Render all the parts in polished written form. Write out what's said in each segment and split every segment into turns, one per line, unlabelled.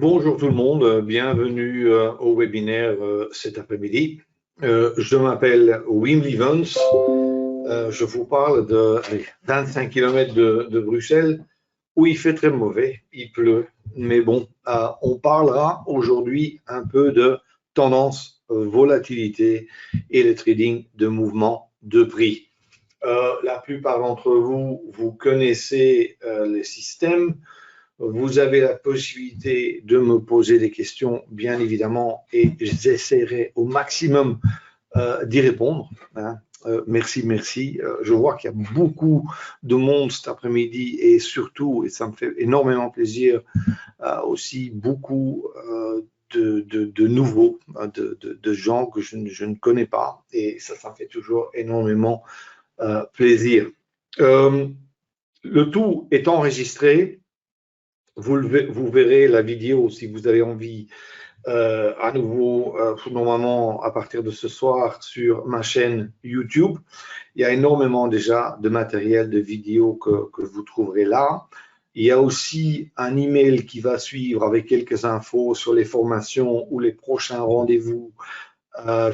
Bonjour tout le monde, bienvenue au webinaire cet après-midi. Je m'appelle Wim Lievens, je vous parle de 25 km de Bruxelles où il fait très mauvais, il pleut, mais bon, on parlera aujourd'hui un peu de tendance, volatilité et le trading de mouvements de prix. La plupart d'entre vous, vous connaissez les systèmes. Vous avez la possibilité de me poser des questions, bien évidemment, et j'essaierai au maximum d'y répondre. Hein. Merci. Je vois qu'il y a beaucoup de monde cet après-midi et surtout, et ça me fait énormément plaisir, aussi beaucoup de nouveaux, de gens que je ne connais pas. Et ça me fait toujours énormément plaisir. Le tout est enregistré. Vous verrez la vidéo si vous avez envie à nouveau, normalement à partir de ce soir sur ma chaîne YouTube. Il y a énormément déjà de matériel, de vidéos que vous trouverez là. Il y a aussi un email qui va suivre avec quelques infos sur les formations ou les prochains rendez-vous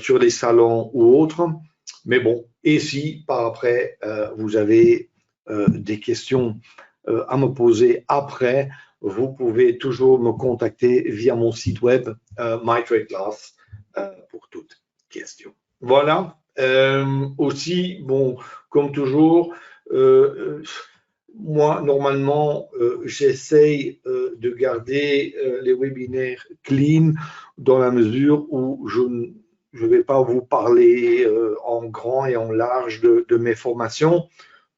sur les salons ou autres. Mais bon, et si par après vous avez des questions à me poser après, vous pouvez toujours me contacter via mon site web MyTradeClass pour toute question. Voilà. Aussi, bon, comme toujours, moi, normalement, j'essaye de garder les webinaires clean dans la mesure où je ne vais pas vous parler en grand et en large de mes formations.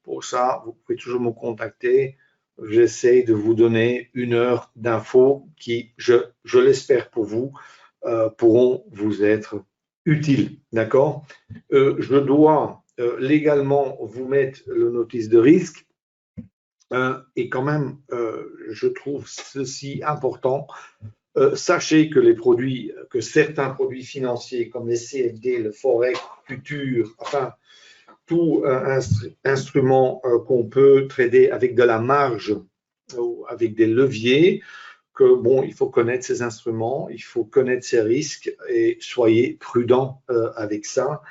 Pour ça, vous pouvez toujours me contacter. J'essaie de vous donner 1 heure d'infos qui, je l'espère pour vous, pourront vous être utiles. D'accord? Je dois légalement vous mettre le notice de risque. Et quand même, je trouve ceci important. Sachez que certains produits financiers comme les CFD, le Forex, Futur, enfin, tout instrument qu'on peut trader avec de la marge ou avec des leviers, que bon, il faut connaître ces instruments, il faut connaître ces risques et soyez prudent avec ça.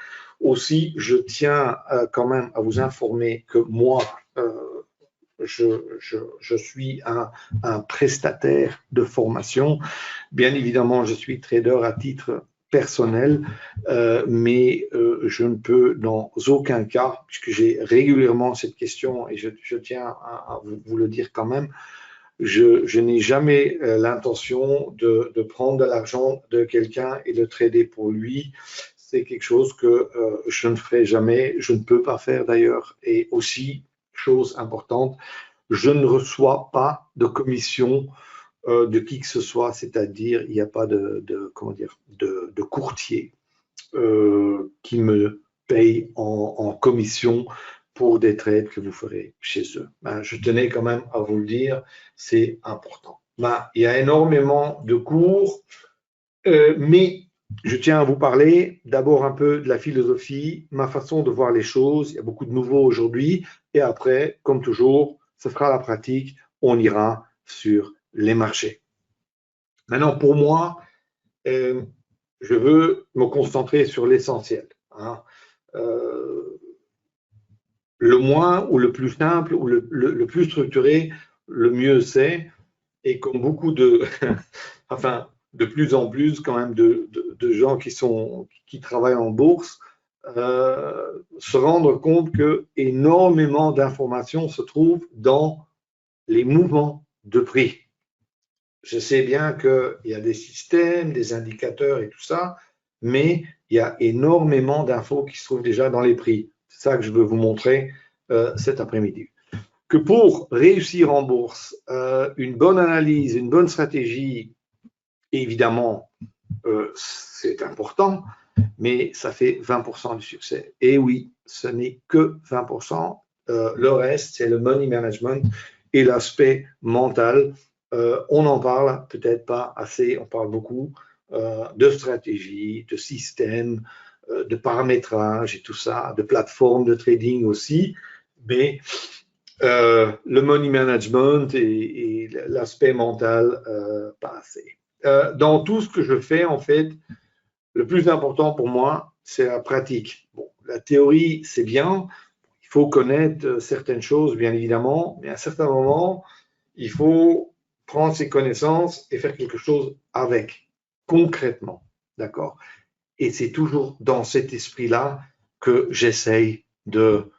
Aussi, je tiens quand même à vous informer que moi, je suis un prestataire de formation. Bien évidemment, je suis trader à titre personnel, mais je ne peux dans aucun cas, puisque j'ai régulièrement cette question et je tiens à vous le dire quand même, je n'ai jamais l'intention de prendre de l'argent de quelqu'un et de trader pour lui. C'est quelque chose que je ne ferai jamais, je ne peux pas faire d'ailleurs. Et aussi, chose importante, je ne reçois pas de commission de qui que ce soit, c'est-à-dire il n'y a pas de courtier qui me paye en commission pour des trades que vous ferez chez eux. Ben, je tenais quand même à vous le dire, c'est important. Ben, il y a énormément de cours, mais je tiens à vous parler d'abord un peu de la philosophie, ma façon de voir les choses. Il y a beaucoup de nouveaux aujourd'hui. Et après, comme toujours, ce sera la pratique. On ira sur les marchés. Maintenant, pour moi, je veux me concentrer sur l'essentiel. Hein. Le moins ou le plus simple ou le plus structuré, le mieux c'est. Et comme beaucoup de, enfin, de plus en plus quand même de gens qui travaillent en bourse, se rendre compte que énormément d'informations se trouvent dans les mouvements de prix. Je sais bien qu'il y a des systèmes, des indicateurs et tout ça, mais il y a énormément d'infos qui se trouvent déjà dans les prix. C'est ça que je veux vous montrer cet après-midi. Que pour réussir en bourse, une bonne analyse, une bonne stratégie, évidemment, c'est important, mais ça fait 20% du succès. Et oui, ce n'est que 20%. Le reste, c'est le money management et l'aspect mental. On n'en parle peut-être pas assez, on parle beaucoup de stratégie, de système, de paramétrage et tout ça, de plateforme de trading aussi, mais le money management et l'aspect mental, pas assez. Dans tout ce que je fais, en fait, le plus important pour moi, c'est la pratique. Bon, la théorie, c'est bien. Il faut connaître certaines choses, bien évidemment, mais à certains moments, il faut prendre ses connaissances et faire quelque chose avec, concrètement. D'accord? Et c'est toujours dans cet esprit-là que j'essaye de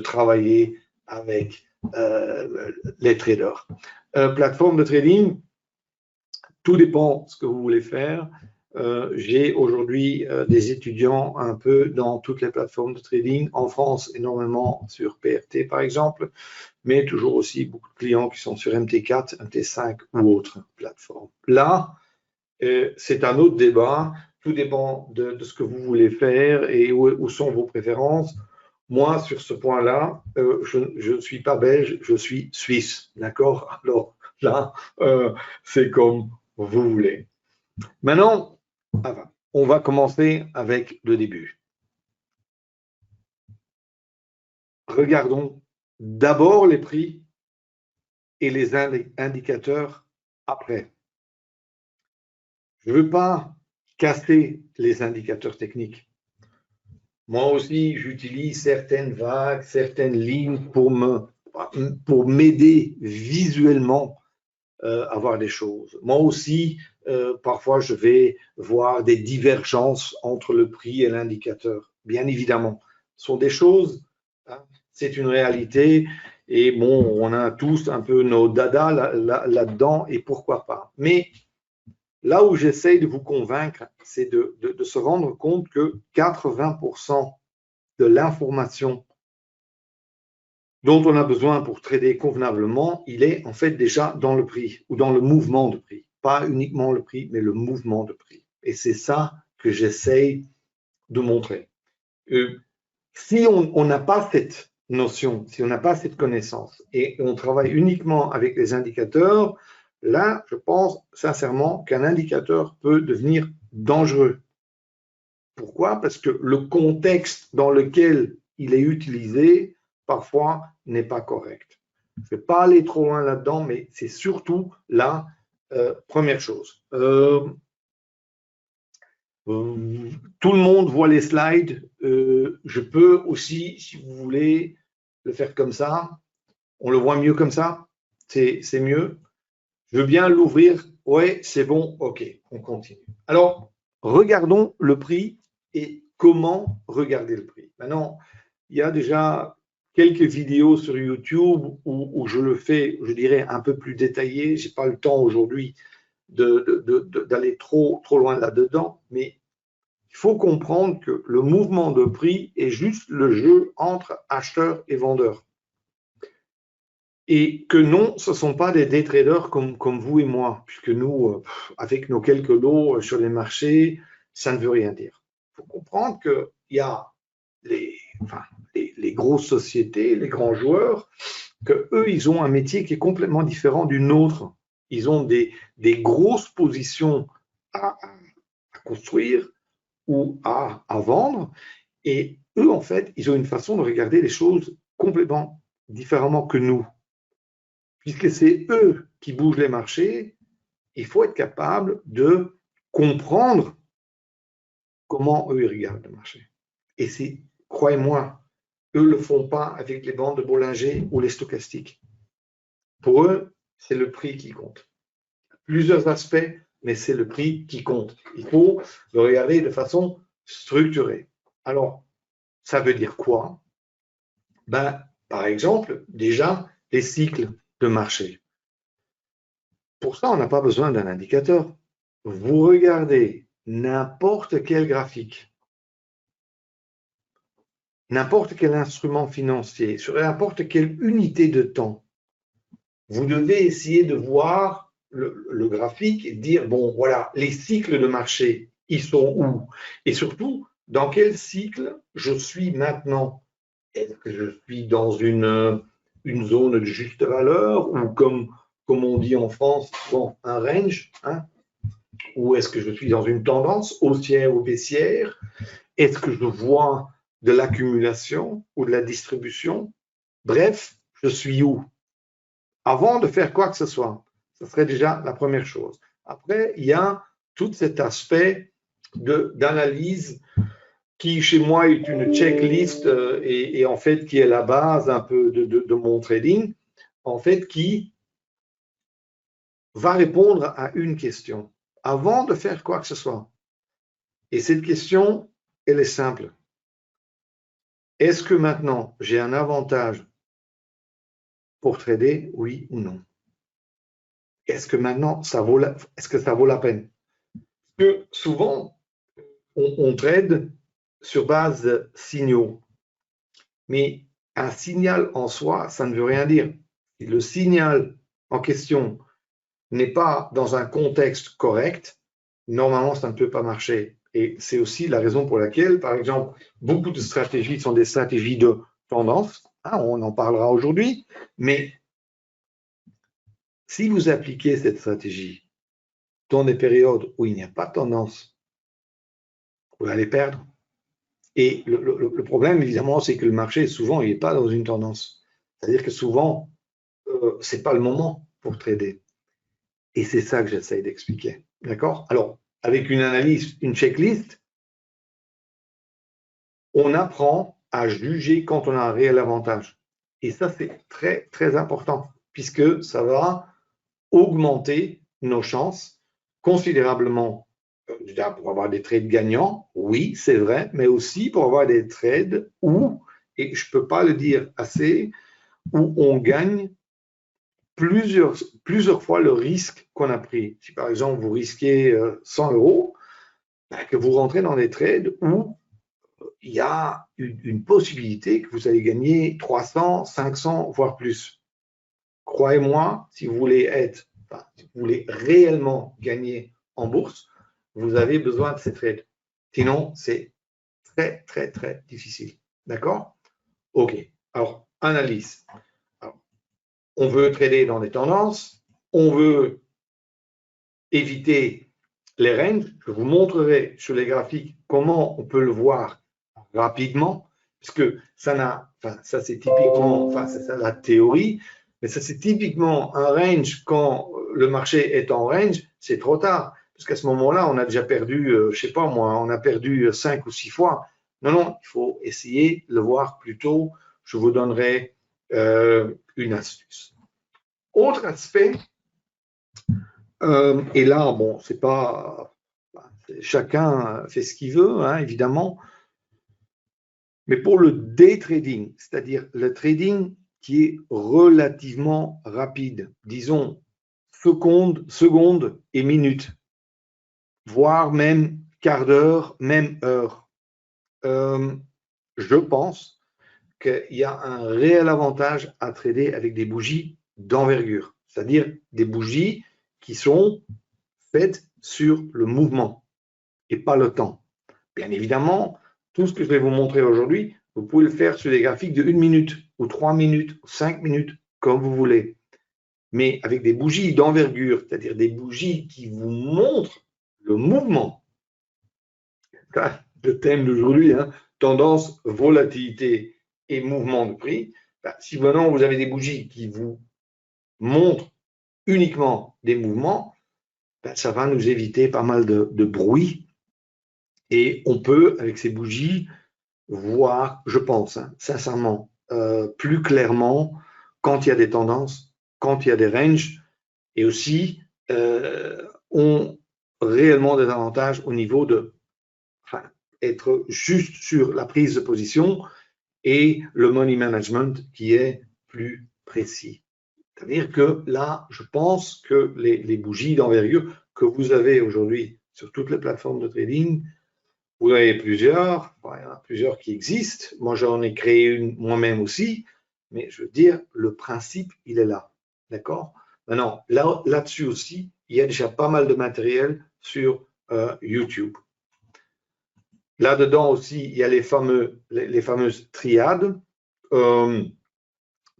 travailler avec les traders. Plateforme de trading, tout dépend de ce que vous voulez faire. J'ai aujourd'hui des étudiants un peu dans toutes les plateformes de trading, en France énormément sur PRT par exemple, mais toujours aussi beaucoup de clients qui sont sur MT4, MT5 ou autres plateformes. Là, c'est un autre débat, tout dépend de ce que vous voulez faire et où sont vos préférences. Moi, sur ce point-là, je ne suis pas belge, je suis suisse, d'accord? Alors là, c'est comme vous voulez. Maintenant, on va commencer avec le début. Regardons d'abord les prix et les indicateurs après. Je ne veux pas casser les indicateurs techniques. Moi aussi, j'utilise certaines vagues, certaines lignes pour m'aider visuellement à voir des choses. Moi aussi, parfois, je vais voir des divergences entre le prix et l'indicateur. Bien évidemment, ce sont des choses, hein, c'est une réalité. Et bon, on a tous un peu nos dadas là-dedans, et pourquoi pas. Mais là où j'essaye de vous convaincre, c'est de se rendre compte que 80% de l'information dont on a besoin pour trader convenablement, il est en fait déjà dans le prix ou dans le mouvement de prix. Pas uniquement le prix, mais le mouvement de prix. Et c'est ça que j'essaye de montrer. Si on n'a pas cette notion, si on n'a pas cette connaissance et on travaille uniquement avec les indicateurs, là, je pense sincèrement qu'un indicateur peut devenir dangereux. Pourquoi? Parce que le contexte dans lequel il est utilisé, parfois, n'est pas correct. Je ne vais pas aller trop loin là-dedans, mais c'est surtout la première chose. Tout le monde voit les slides. Je peux aussi, si vous voulez, le faire comme ça. On le voit mieux comme ça. C'est mieux. Je veux bien l'ouvrir. Ouais, c'est bon. OK, on continue. Alors, regardons le prix et comment regarder le prix. Maintenant, il y a déjà quelques vidéos sur YouTube où je le fais, je dirais, un peu plus détaillé. Je n'ai pas le temps aujourd'hui d'aller trop loin là-dedans, mais il faut comprendre que le mouvement de prix est juste le jeu entre acheteurs et vendeurs. Et que non, ce ne sont pas des day traders comme vous et moi, puisque nous, avec nos quelques lots sur les marchés, ça ne veut rien dire. Il faut comprendre qu'il y a les grosses sociétés, les grands joueurs, qu'eux, ils ont un métier qui est complètement différent du nôtre. Ils ont des grosses positions à construire ou à vendre. Et eux, en fait, ils ont une façon de regarder les choses complètement différemment que nous. Puisque c'est eux qui bougent les marchés, il faut être capable de comprendre comment eux ils regardent le marché. Et c'est, croyez-moi, eux ne le font pas avec les bandes de Bollinger ou les stochastiques. Pour eux, c'est le prix qui compte. Plusieurs aspects, mais c'est le prix qui compte. Il faut le regarder de façon structurée. Alors, ça veut dire quoi? Par exemple, déjà, les cycles de marché. Pour ça, on n'a pas besoin d'un indicateur. Vous regardez n'importe quel graphique, n'importe quel instrument financier, sur n'importe quelle unité de temps. Vous devez essayer de voir le graphique et dire, bon, voilà, les cycles de marché, ils sont où? Et surtout, dans quel cycle je suis maintenant? Est-ce que je suis dans une zone de juste valeur ou comme on dit en France, bon, un range, hein? Ou est-ce que je suis dans une tendance haussière ou baissière? Est-ce que je vois de l'accumulation ou de la distribution? Bref, je suis où? Avant de faire quoi que ce soit. Ce serait déjà la première chose. Après, il y a tout cet aspect d'analyse qui, chez moi, est une checklist et en fait, qui est la base un peu de mon trading, en fait, qui va répondre à une question avant de faire quoi que ce soit. Et cette question, elle est simple. Est-ce que maintenant, j'ai un avantage pour trader, oui ou non? Est-ce que maintenant, est-ce que ça vaut la peine? Parce que souvent, on trade sur base de signaux. Mais un signal en soi, ça ne veut rien dire. Si le signal en question n'est pas dans un contexte correct, normalement, ça ne peut pas marcher. Et c'est aussi la raison pour laquelle, par exemple, beaucoup de stratégies sont des stratégies de tendance. On en parlera aujourd'hui. Mais si vous appliquez cette stratégie dans des périodes où il n'y a pas de tendance, vous allez perdre. Et le problème, évidemment, c'est que le marché, souvent, il n'est pas dans une tendance. C'est-à-dire que souvent, ce n'est pas le moment pour trader. Et c'est ça que j'essaye d'expliquer. D'accord? Alors, avec une analyse, une checklist, on apprend à juger quand on a un réel avantage. Et ça, c'est très, très important, puisque ça va augmenter nos chances considérablement pour avoir des trades gagnants, oui, c'est vrai, mais aussi pour avoir des trades où, et je ne peux pas le dire assez, où on gagne plusieurs fois le risque qu'on a pris. Si par exemple vous risquez 100 €, que vous rentrez dans des trades où il y a une possibilité que vous allez gagner 300, 500, voire plus. Croyez-moi, si vous voulez si vous voulez réellement gagner en bourse, vous avez besoin de ces trades. Sinon, c'est très, très, très difficile. D'accord? OK. Alors, analyse. Alors, on veut trader dans des tendances. On veut éviter les ranges. Je vous montrerai sur les graphiques comment on peut le voir rapidement, puisque ça c'est typiquement, c'est ça la théorie, mais ça c'est typiquement un range quand le marché est en range, c'est trop tard, parce qu'à ce moment-là, on a déjà perdu, je sais pas moi, on a perdu 5 ou 6 fois. Non, il faut essayer de le voir plus tôt. Je vous donnerai une astuce. Autre aspect, et là, bon, c'est pas, chacun fait ce qu'il veut, hein, évidemment. Mais pour le day trading, c'est-à-dire le trading qui est relativement rapide, disons secondes et minutes, voire même quart d'heure, même heure, je pense qu'il y a un réel avantage à trader avec des bougies d'envergure, c'est-à-dire des bougies qui sont faites sur le mouvement et pas le temps. Bien évidemment, tout ce que je vais vous montrer aujourd'hui, vous pouvez le faire sur des graphiques de 1 minute ou 3 minutes ou 5 minutes, comme vous voulez. Mais avec des bougies d'envergure, c'est-à-dire des bougies qui vous montrent le mouvement. Le thème d'aujourd'hui, hein, tendance, volatilité et mouvement de prix. Si maintenant vous avez des bougies qui vous montrent uniquement des mouvements, ça va nous éviter pas mal de bruit. Et on peut, avec ces bougies, voir, je pense, hein, sincèrement, plus clairement quand il y a des tendances, quand il y a des ranges, et aussi ont réellement des avantages au niveau de être juste sur la prise de position et le money management qui est plus précis. C'est-à-dire que là, je pense que les bougies d'envergure que vous avez aujourd'hui sur toutes les plateformes de trading, vous en avez plusieurs, il y en a plusieurs qui existent. Moi, j'en ai créé une moi-même aussi, mais je veux dire, le principe, il est là. D'accord? Maintenant, là-dessus aussi, il y a déjà pas mal de matériel sur YouTube. Là-dedans aussi, il y a les fameuses triades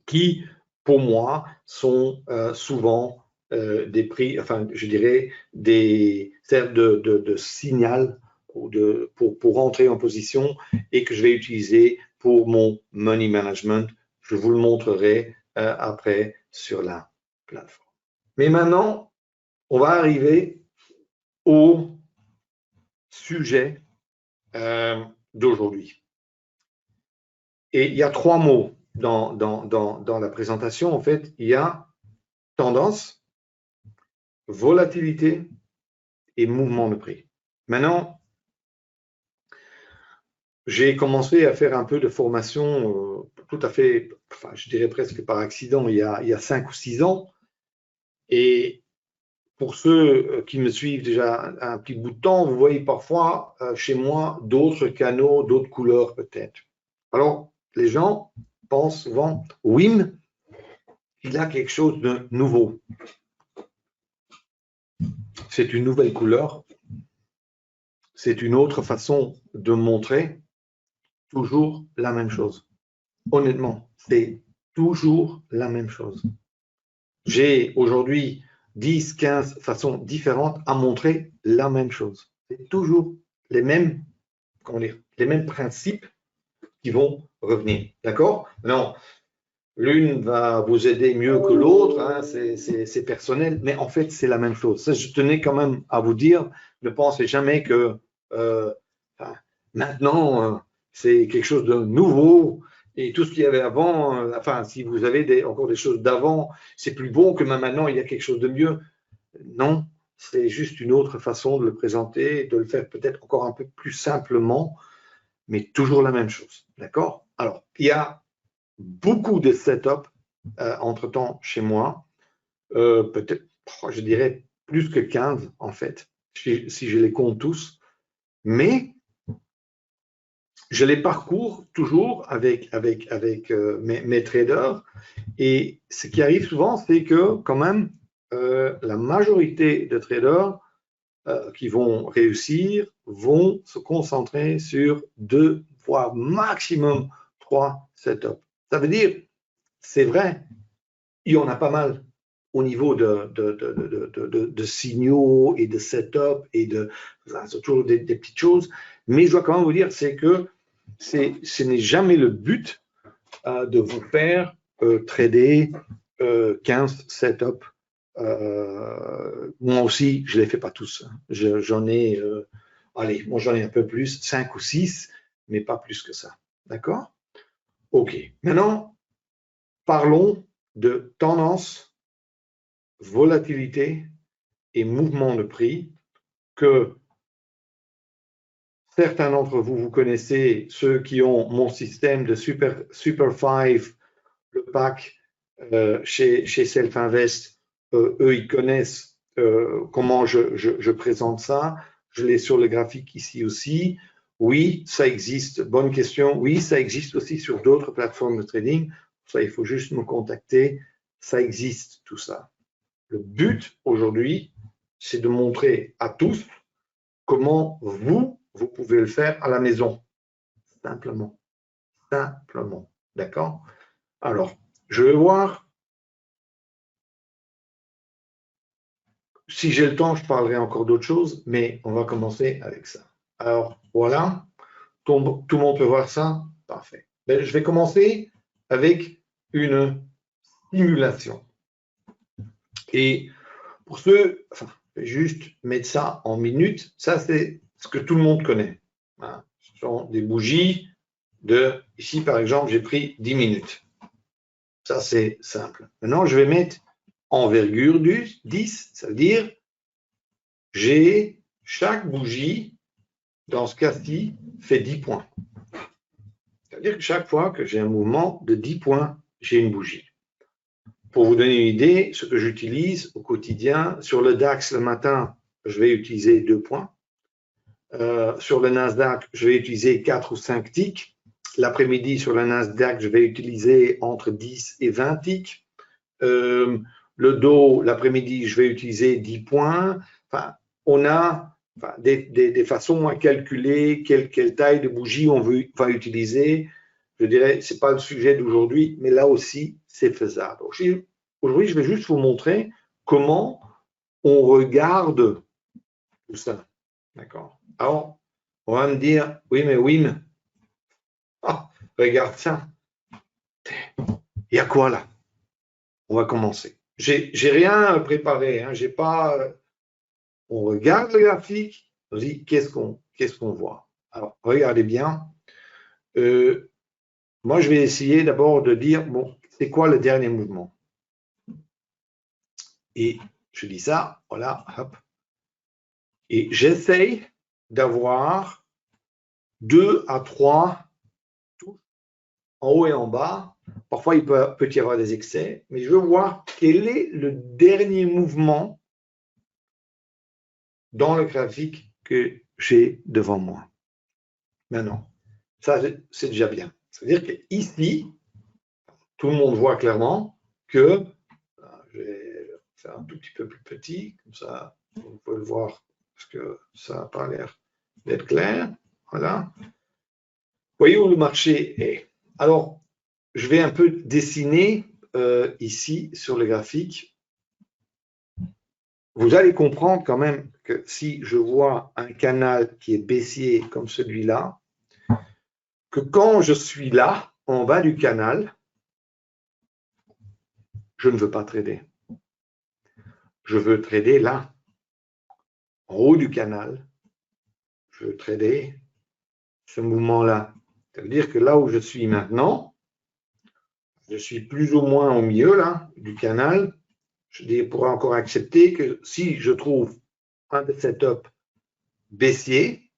qui, pour moi, sont souvent des prix, enfin, je dirais, servent de signal pour rentrer en position et que je vais utiliser pour mon money management. Je vous le montrerai après sur la plateforme. Mais maintenant, on va arriver au sujet d'aujourd'hui. Et il y a 3 mots dans la présentation. En fait, il y a tendance, volatilité et mouvement de prix. Maintenant, j'ai commencé à faire un peu de formation tout à fait, enfin, je dirais presque par accident, il y a 5 ou 6 ans. Et pour ceux qui me suivent déjà un petit bout de temps, vous voyez parfois chez moi d'autres canaux, d'autres couleurs peut-être. Alors, les gens pensent souvent, WIM, il a quelque chose de nouveau. C'est une nouvelle couleur, c'est une autre façon de montrer toujours la même chose. Honnêtement, c'est toujours la même chose. J'ai aujourd'hui 10, 15 façons différentes à montrer la même chose. C'est toujours les mêmes, comment dire, les mêmes principes qui vont revenir. D'accord? Non, l'une va vous aider mieux que l'autre, hein, c'est personnel, mais en fait, c'est la même chose. Ça, je tenais quand même à vous dire, ne pensez jamais que maintenant, c'est quelque chose de nouveau et tout ce qu'il y avait avant, enfin, si vous avez encore des choses d'avant, c'est plus bon que maintenant, il y a quelque chose de mieux. Non, c'est juste une autre façon de le présenter, de le faire peut-être encore un peu plus simplement, mais toujours la même chose. D'accord? Alors, il y a beaucoup de setup entre-temps chez moi, peut-être, je dirais plus que 15 en fait, si je les compte tous, mais je les parcours toujours avec mes traders et ce qui arrive souvent, c'est que quand même, la majorité de traders qui vont réussir vont se concentrer sur 2, voire maximum 3 setups. Ça veut dire, c'est vrai, il y en a pas mal au niveau de signaux et de setup et c'est toujours des petites choses, mais je dois quand même vous dire, c'est que ce n'est jamais le but de vous faire trader 15 setups. Moi aussi, je ne les fais pas tous. J'en ai, allez, moi j'en ai un peu plus, 5 ou 6, mais pas plus que ça. D'accord? OK. Maintenant, parlons de tendance, volatilité et mouvement de prix que certains d'entre vous, vous connaissez, ceux qui ont mon système de Super 5, le pack chez Self Invest, eux, ils connaissent comment je présente ça. Je l'ai sur le graphique ici aussi. Oui, ça existe. Bonne question. Oui, ça existe aussi sur d'autres plateformes de trading. Ça, il faut juste me contacter. Ça existe, tout ça. Le but aujourd'hui, c'est de montrer à tous comment vous pouvez le faire à la maison. Simplement. Simplement. D'accord? Alors, je vais voir. Si j'ai le temps, je parlerai encore d'autres choses, mais on va commencer avec ça. Alors, voilà. Tout le monde peut voir ça? Parfait. Je vais commencer avec une simulation. Et pour ceux, enfin, je vais juste mettre ça en minutes. Ça, c'est ce que tout le monde connaît. Hein. Ce sont des bougies de, ici par exemple, j'ai pris 10 minutes. Ça, c'est simple. Maintenant, je vais mettre envergure du 10, ça veut dire j'ai chaque bougie, dans ce cas-ci, fait 10 points. C'est-à-dire que chaque fois que j'ai un mouvement de 10 points, j'ai une bougie. Pour vous donner une idée, ce que j'utilise au quotidien, sur le DAX le matin, je vais utiliser 2 points. Sur le Nasdaq, je vais utiliser 4 ou 5 ticks. L'après-midi, sur le Nasdaq, je vais utiliser entre 10 et 20 ticks. Le Dow, l'après-midi, je vais utiliser 10 points. Enfin, on a des façons à calculer quelle taille de bougie on va utiliser. Je dirais, ce n'est pas le sujet d'aujourd'hui, mais là aussi, c'est faisable. Aujourd'hui, je vais juste vous montrer comment on regarde tout ça. D'accord? Alors, on va me dire, oui, mais regarde ça. Il y a quoi là? On va commencer. J'ai rien préparé, hein, j'ai pas. On regarde le graphique, on dit qu'est-ce qu'on voit. Alors, regardez bien. Moi, je vais essayer d'abord de dire, bon, c'est quoi le dernier mouvement? Et je dis ça, voilà, hop. Et j'essaye d'avoir 2 à 3 touches en haut et en bas. Parfois, il peut y avoir des excès, mais je veux voir quel est le dernier mouvement dans le graphique que j'ai devant moi. Maintenant, ça, c'est déjà bien. C'est-à-dire qu'ici, tout le monde voit clairement que, je vais faire un tout petit peu plus petit, comme ça, vous pouvez le voir, parce que ça n'a pas l'air d'être clair. Voilà. Voyez où le marché est. Alors, je vais un peu dessiner ici sur le graphique. Vous allez comprendre quand même que si je vois un canal qui est baissier comme celui-là, que quand je suis là, en bas du canal, je ne veux pas trader. Je veux trader là, en haut du canal. Je veux trader ce mouvement-là. Ça veut dire que là où je suis maintenant, je suis plus ou moins au milieu là, du canal. Je pourrais encore accepter que si je trouve un de setups baissier,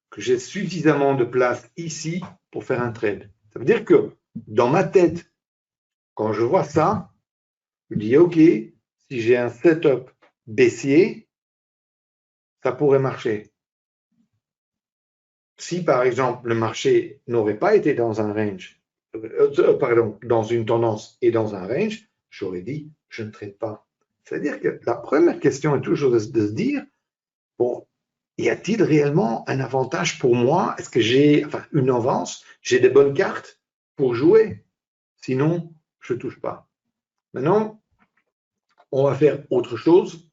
que j'ai suffisamment de place ici pour faire un trade. Ça veut dire que dans ma tête, quand je vois ça, je dis OK, si j'ai un setup baissier, ça pourrait marcher. Si par exemple le marché n'aurait pas été dans un range, dans une tendance et dans un range, j'aurais dit je ne trade pas. C'est-à-dire que la première question est toujours de se dire, bon, y a-t-il réellement un avantage pour moi? Est-ce que j'ai une avance? J'ai des bonnes cartes pour jouer? Sinon, je ne touche pas. Maintenant, on va faire autre chose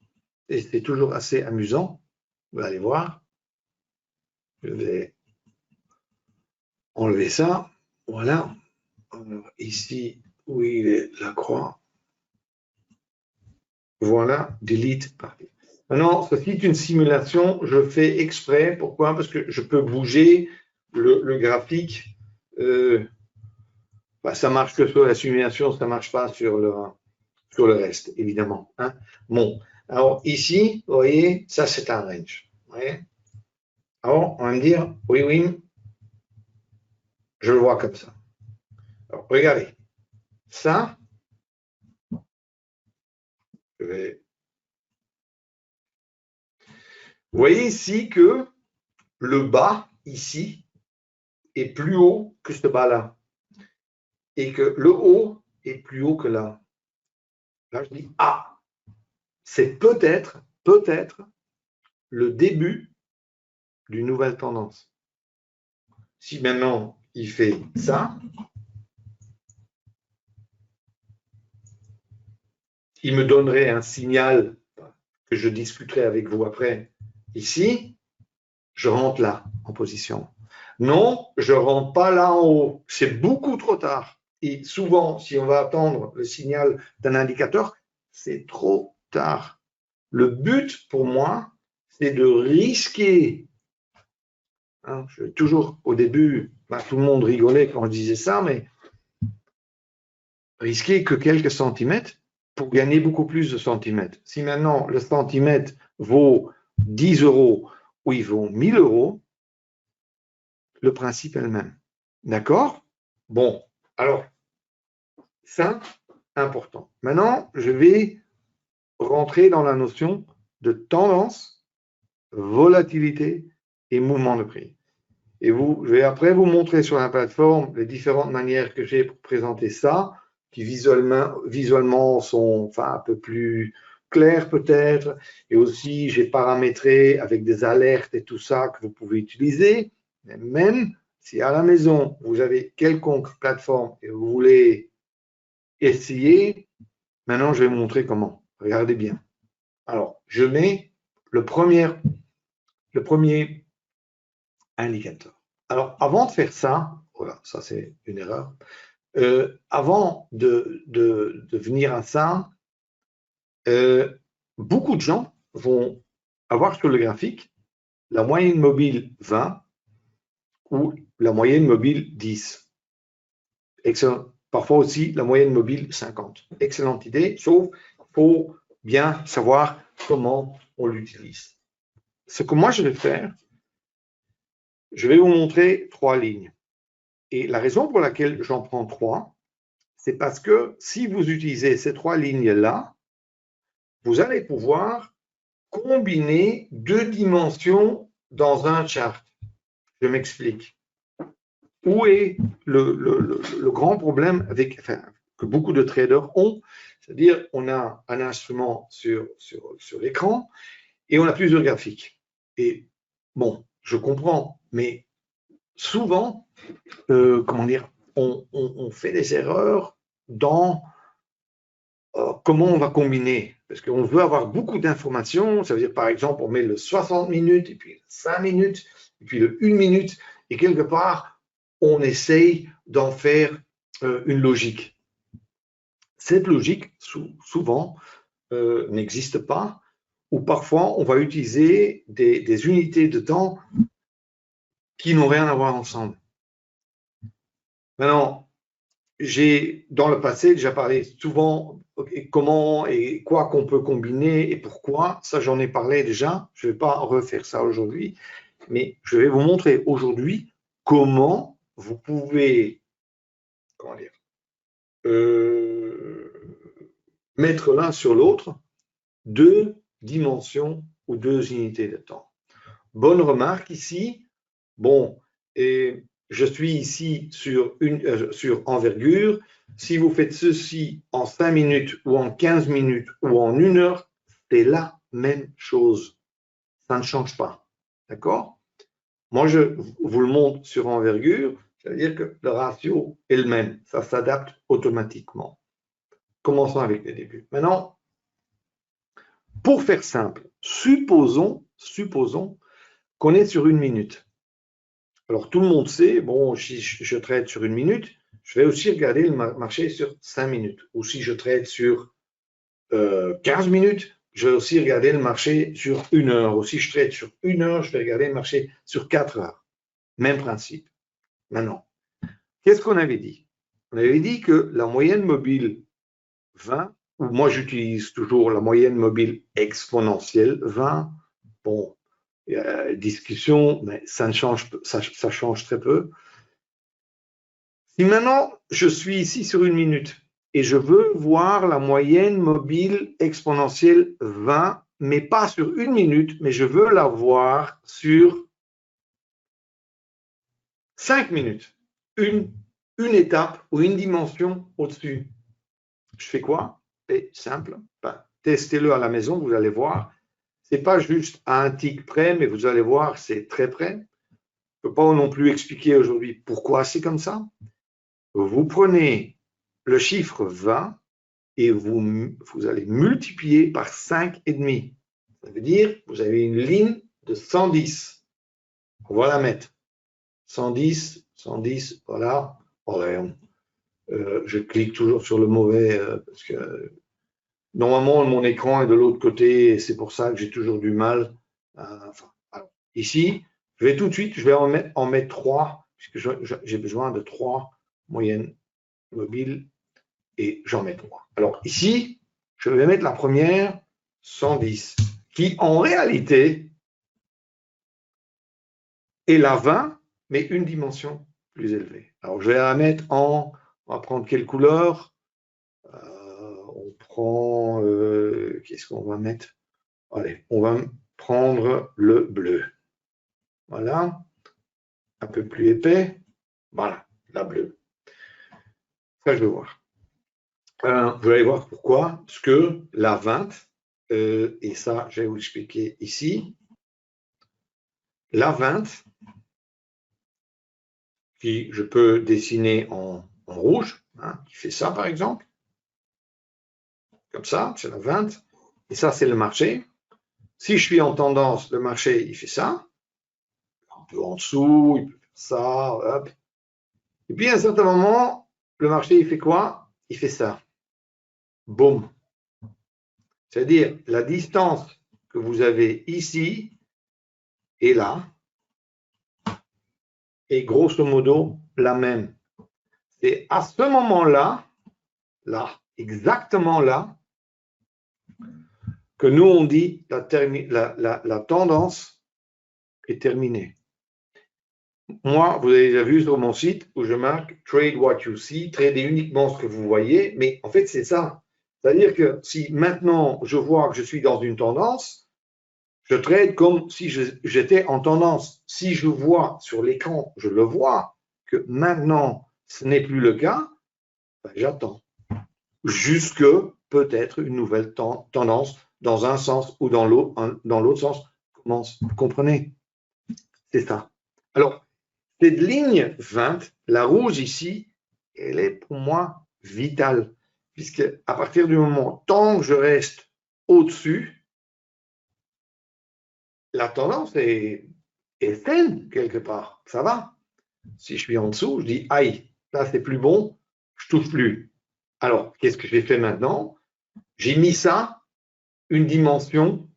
et c'est toujours assez amusant. Vous allez voir. Je vais enlever ça. Voilà. Alors, ici, où il est la croix. Voilà, delete parti. Maintenant, ceci est une simulation. Je fais exprès. Pourquoi? Parce que je peux bouger le graphique. Ça marche que sur la simulation, ça ne marche pas sur le reste, évidemment. Hein. Bon, alors ici, vous voyez, ça c'est un range. Alors, on va me dire, oui, oui, je le vois comme ça. Alors, regardez, ça, je vais... Vous voyez ici que le bas, ici, est plus haut que ce bas-là. Et que le haut est plus haut que là. Là, je dis, ah, c'est peut-être le début d'une nouvelle tendance. Si maintenant, il fait ça, il me donnerait un signal que je discuterai avec vous après. Ici, je rentre là, en position. Non, je ne rentre pas là en haut. C'est beaucoup trop tard. Et souvent, si on va attendre le signal d'un indicateur, c'est trop tard. Le but pour moi, c'est de risquer. Hein, toujours au début, tout le monde rigolait quand je disais ça, mais risquer que quelques centimètres pour gagner beaucoup plus de centimètres. Si maintenant le centimètre vaut 10 € ou il vaut 1000 €, le principe est le même. D'accord? Bon, alors, ça, important. Maintenant, je vais rentrer dans la notion de tendance, volatilité et mouvement de prix. Et je vais après vous montrer sur la plateforme les différentes manières que j'ai pour présenter ça, qui visuellement sont un peu plus claires peut-être. Et aussi, j'ai paramétré avec des alertes et tout ça que vous pouvez utiliser. Mais même si à la maison, vous avez quelconque plateforme et vous voulez essayer, maintenant, je vais vous montrer comment. Regardez bien. Alors, je mets le premier indicateur. Alors, avant de faire ça, voilà, ça c'est une erreur. Avant de venir à ça, beaucoup de gens vont avoir sur le graphique la moyenne mobile 20 ou la moyenne mobile 10. Excellent. Parfois aussi la moyenne mobile 50. Excellente idée, sauf qu'il faut bien savoir comment on l'utilise. Ce que moi je vais faire, je vais vous montrer 3 lignes. Et la raison pour laquelle j'en prends 3, c'est parce que si vous utilisez ces 3 lignes-là, vous allez pouvoir combiner 2 dimensions dans un chart. Je m'explique. Où est le grand problème que beaucoup de traders ont, c'est-à-dire on a un instrument sur l'écran et on a plusieurs graphiques. Et bon, je comprends, mais souvent, on fait des erreurs dans comment on va combiner. Parce qu'on veut avoir beaucoup d'informations, ça veut dire par exemple, on met le 60 minutes, et puis le 5 minutes, et puis le 1 minute, et quelque part, on essaye d'en faire une logique. Cette logique, souvent, n'existe pas, ou parfois, on va utiliser des unités de temps qui n'ont rien à voir ensemble. Maintenant, j'ai dans le passé déjà parlé souvent comment et quoi qu'on peut combiner et pourquoi. Ça, j'en ai parlé déjà. Je ne vais pas refaire ça aujourd'hui, mais je vais vous montrer aujourd'hui comment vous pouvez mettre l'un sur l'autre 2 dimensions ou 2 unités de temps. Bonne remarque ici. Bon, et je suis ici sur envergure. Si vous faites ceci en 5 minutes ou en 15 minutes ou en 1 heure, c'est la même chose. Ça ne change pas. D'accord? Moi, je vous le montre sur envergure, c'est-à-dire que le ratio est le même. Ça s'adapte automatiquement. Commençons avec les débuts. Maintenant, pour faire simple, supposons qu'on est sur 1 minute. Alors, tout le monde sait, bon, si je trade sur 1 minute, je vais aussi regarder le marché sur 5 minutes. Ou si je trade sur 15 minutes, je vais aussi regarder le marché sur 1 heure. Ou si je trade sur 1 heure, je vais regarder le marché sur 4 heures. Même principe. Maintenant, qu'est-ce qu'on avait dit? On avait dit que la moyenne mobile 20, ou moi j'utilise toujours la moyenne mobile exponentielle 20. Bon, il y a discussion, mais ça change très peu. Si maintenant je suis ici sur 1 minute et je veux voir la moyenne mobile exponentielle 20, mais pas sur 1 minute, mais je veux la voir sur 5 minutes, une étape ou une dimension au-dessus. Je fais quoi? C'est simple. Testez-le à la maison, vous allez voir. Ce n'est pas juste à un tic près, mais vous allez voir, c'est très près. Je ne peux pas non plus expliquer aujourd'hui pourquoi c'est comme ça. Vous prenez le chiffre 20 et vous allez multiplier par 5,5. Ça veut dire que vous avez une ligne de 110. On va la mettre. 110, 110, voilà. Je clique toujours sur le mauvais parce que normalement mon écran est de l'autre côté et c'est pour ça que j'ai toujours du mal. Alors, ici, je vais tout de suite, je vais en mettre 3 puisque j'ai besoin de 3 moyennes mobiles et j'en mets 3. Alors ici, je vais mettre la première 110 qui en réalité est la 20 mais une dimension plus élevée. Alors je vais la mettre on va prendre quelle couleur? On prend, qu'est-ce qu'on va mettre? Allez, on va prendre le bleu. Voilà, un peu plus épais. Voilà, la bleue. Ça, je vais voir. Vous allez voir pourquoi. Parce que la 20, et ça, je vais vous expliquer ici. La 20, qui je peux dessiner en rouge, qui fait ça par exemple. Comme ça, c'est la 20. Et ça, c'est le marché. Si je suis en tendance, le marché, il fait ça. Un peu en dessous, il peut faire ça. Hop. Et puis, à un certain moment, le marché, il fait quoi? Il fait ça. Boum. C'est-à-dire, la distance que vous avez ici et là est grosso modo la même. C'est à ce moment-là, exactement là, que nous, on dit la tendance est terminée. Moi, vous avez déjà vu sur mon site où je marque Trade what you see, trader uniquement ce que vous voyez, mais en fait, c'est ça. C'est-à-dire que si maintenant je vois que je suis dans une tendance, je trade comme si j'étais en tendance. Si je vois sur l'écran, je le vois, que maintenant ce n'est plus le cas, ben, j'attends. Jusque peut-être une nouvelle tendance dans un sens ou dans l'autre sens commence. Vous comprenez? C'est ça. Alors, cette ligne 20, la rouge ici, elle est pour moi vitale, puisque à partir du moment, tant que je reste au-dessus, la tendance est saine quelque part, ça va. Si je suis en dessous, je dis, aïe, là c'est plus bon, je touche plus. Alors, qu'est-ce que j'ai fait maintenant? J'ai mis ça, une dimension,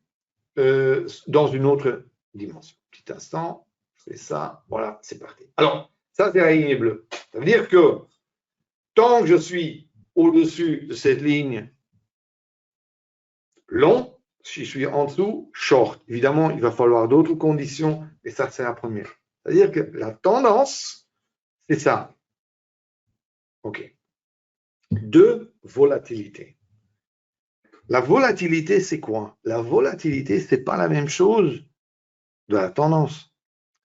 dans une autre dimension. Petit instant, je fais ça, voilà, c'est parti. Alors, ça c'est la ligne bleue. Ça veut dire que tant que je suis au-dessus de cette ligne long, si je suis en dessous, short. Évidemment, il va falloir d'autres conditions, et ça, c'est la première. C'est-à-dire que la tendance, c'est ça. OK. 2, volatilité. La volatilité, c'est quoi? La volatilité, ce n'est pas la même chose de la tendance.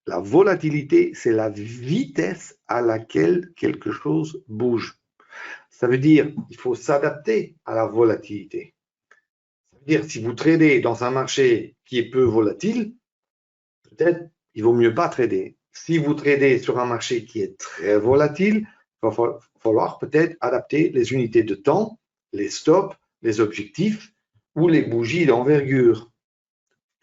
La volatilité, c'est la vitesse à laquelle quelque chose bouge. Ça veut dire qu'il faut s'adapter à la volatilité. Ça veut dire si vous tradez dans un marché qui est peu volatile, peut-être il vaut mieux pas trader. Si vous tradez sur un marché qui est très volatile, il va falloir peut-être adapter les unités de temps, les stops, les objectifs ou les bougies d'envergure.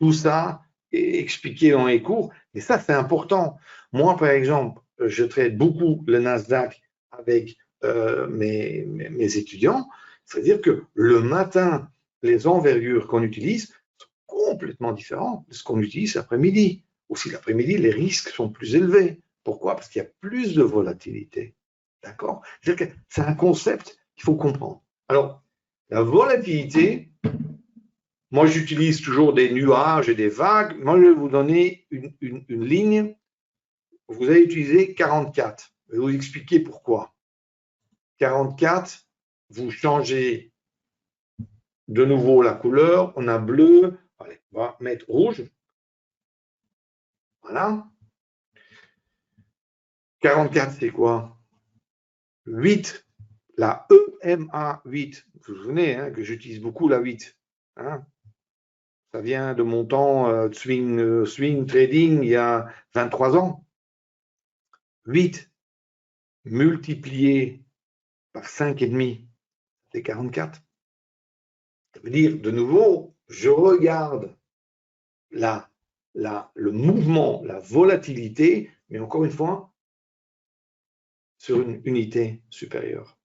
Tout ça est expliqué dans les cours, et ça c'est important. Moi, par exemple, je trade beaucoup le Nasdaq avec mes étudiants, c'est-à-dire que le matin, les envergures qu'on utilise sont complètement différentes de ce qu'on utilise l'après-midi. Aussi, l'après-midi, les risques sont plus élevés. Pourquoi? Parce qu'il y a plus de volatilité. D'accord? C'est un concept qu'il faut comprendre. Alors, la volatilité, moi, j'utilise toujours des nuages et des vagues. Moi, je vais vous donner une ligne. Vous allez utiliser 44. Je vais vous expliquer pourquoi. 44, vous changez de nouveau la couleur. On a bleu. Allez, on va mettre rouge. Voilà. 44, c'est quoi? 8. La EMA 8. Vous vous souvenez hein, que j'utilise beaucoup la 8. Hein? Ça vient de mon temps de swing trading il y a 23 ans. 8 multiplié par 5,5, c'est 44. Ça veut dire, de nouveau, je regarde le mouvement, la volatilité, mais encore une fois, sur une unité supérieure.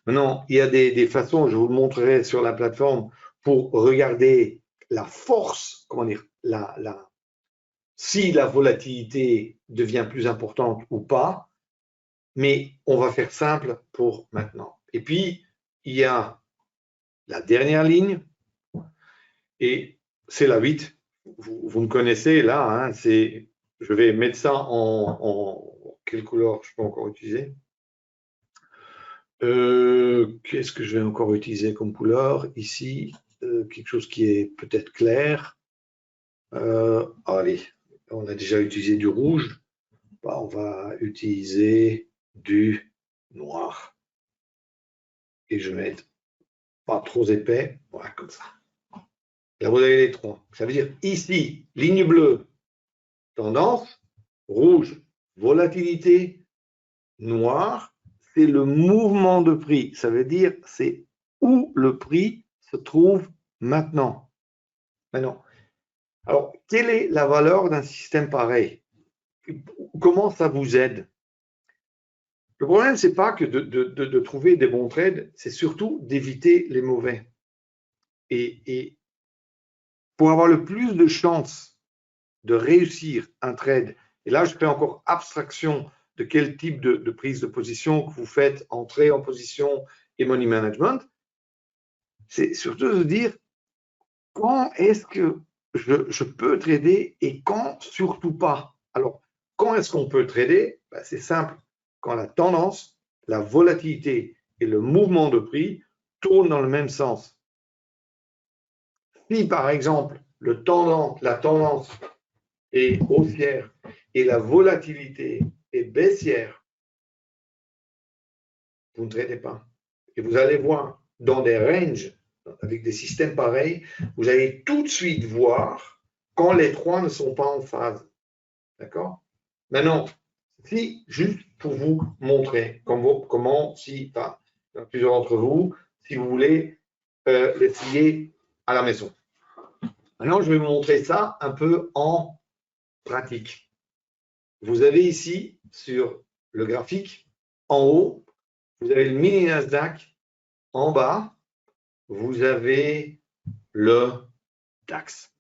Maintenant, il y a des façons, je vous le montrerai sur la plateforme, pour regarder la force, comment dire, si la volatilité devient plus importante ou pas, mais on va faire simple pour maintenant. Et puis, il y a la dernière ligne, et c'est la 8. Vous me connaissez là, hein, je vais mettre ça en quelle couleur je peux encore utiliser? Qu'est-ce que je vais encore utiliser comme couleur ici? Quelque chose qui est peut-être clair. Allez, on a déjà utilisé du rouge. Bah, on va utiliser du noir. Et je vais mettre pas trop épais, voilà, comme ça. Là, vous avez les trois. Ça veut dire ici, ligne bleue, tendance, rouge, volatilité, noir, c'est le mouvement de prix. Ça veut dire c'est où le prix se trouve maintenant. Maintenant. Alors, quelle est la valeur d'un système pareil? Comment ça vous aide? Le problème, c'est pas que de trouver des bons trades, c'est surtout d'éviter les mauvais. Et pour avoir le plus de chances de réussir un trade, et là, je fais encore abstraction de quel type de prise de position que vous faites, entrée en position et money management, c'est surtout de dire quand est-ce que je peux trader et quand surtout pas. Alors, quand est-ce qu'on peut trader? Ben, c'est simple. Quand la tendance, la volatilité et le mouvement de prix tournent dans le même sens. Si, par exemple, la tendance est haussière et la volatilité est baissière, vous ne tradez pas. Et vous allez voir, dans des ranges, avec des systèmes pareils, vous allez tout de suite voir quand les trois ne sont pas en phase. D'accord? Maintenant, si, juste pour vous montrer comment si, enfin, plusieurs d'entre vous, si vous voulez l'essayer à la maison. Maintenant, je vais vous montrer ça un peu en pratique. Vous avez ici, sur le graphique, en haut, vous avez le mini Nasdaq. En bas, vous avez le DAX.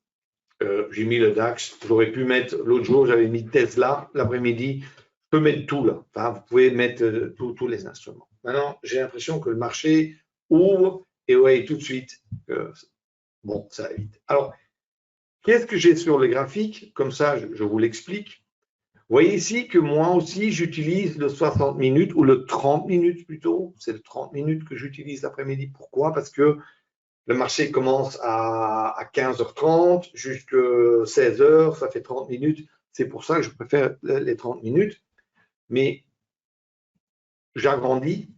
J'ai mis le DAX. J'aurais pu mettre, l'autre jour, j'avais mis Tesla l'après-midi. Je peux mettre tout là. Enfin, vous pouvez mettre tous les instruments. Maintenant, j'ai l'impression que le marché ouvre et vous voyez tout de suite que bon, ça va vite. Alors, qu'est-ce que j'ai sur le graphique? Comme ça, je vous l'explique. Vous voyez ici que moi aussi, j'utilise le 60 minutes ou le 30 minutes plutôt. C'est le 30 minutes que j'utilise l'après-midi. Pourquoi? Parce que le marché commence à 15h30 jusqu'à 16h, ça fait 30 minutes. C'est pour ça que je préfère les 30 minutes. Mais j'agrandis.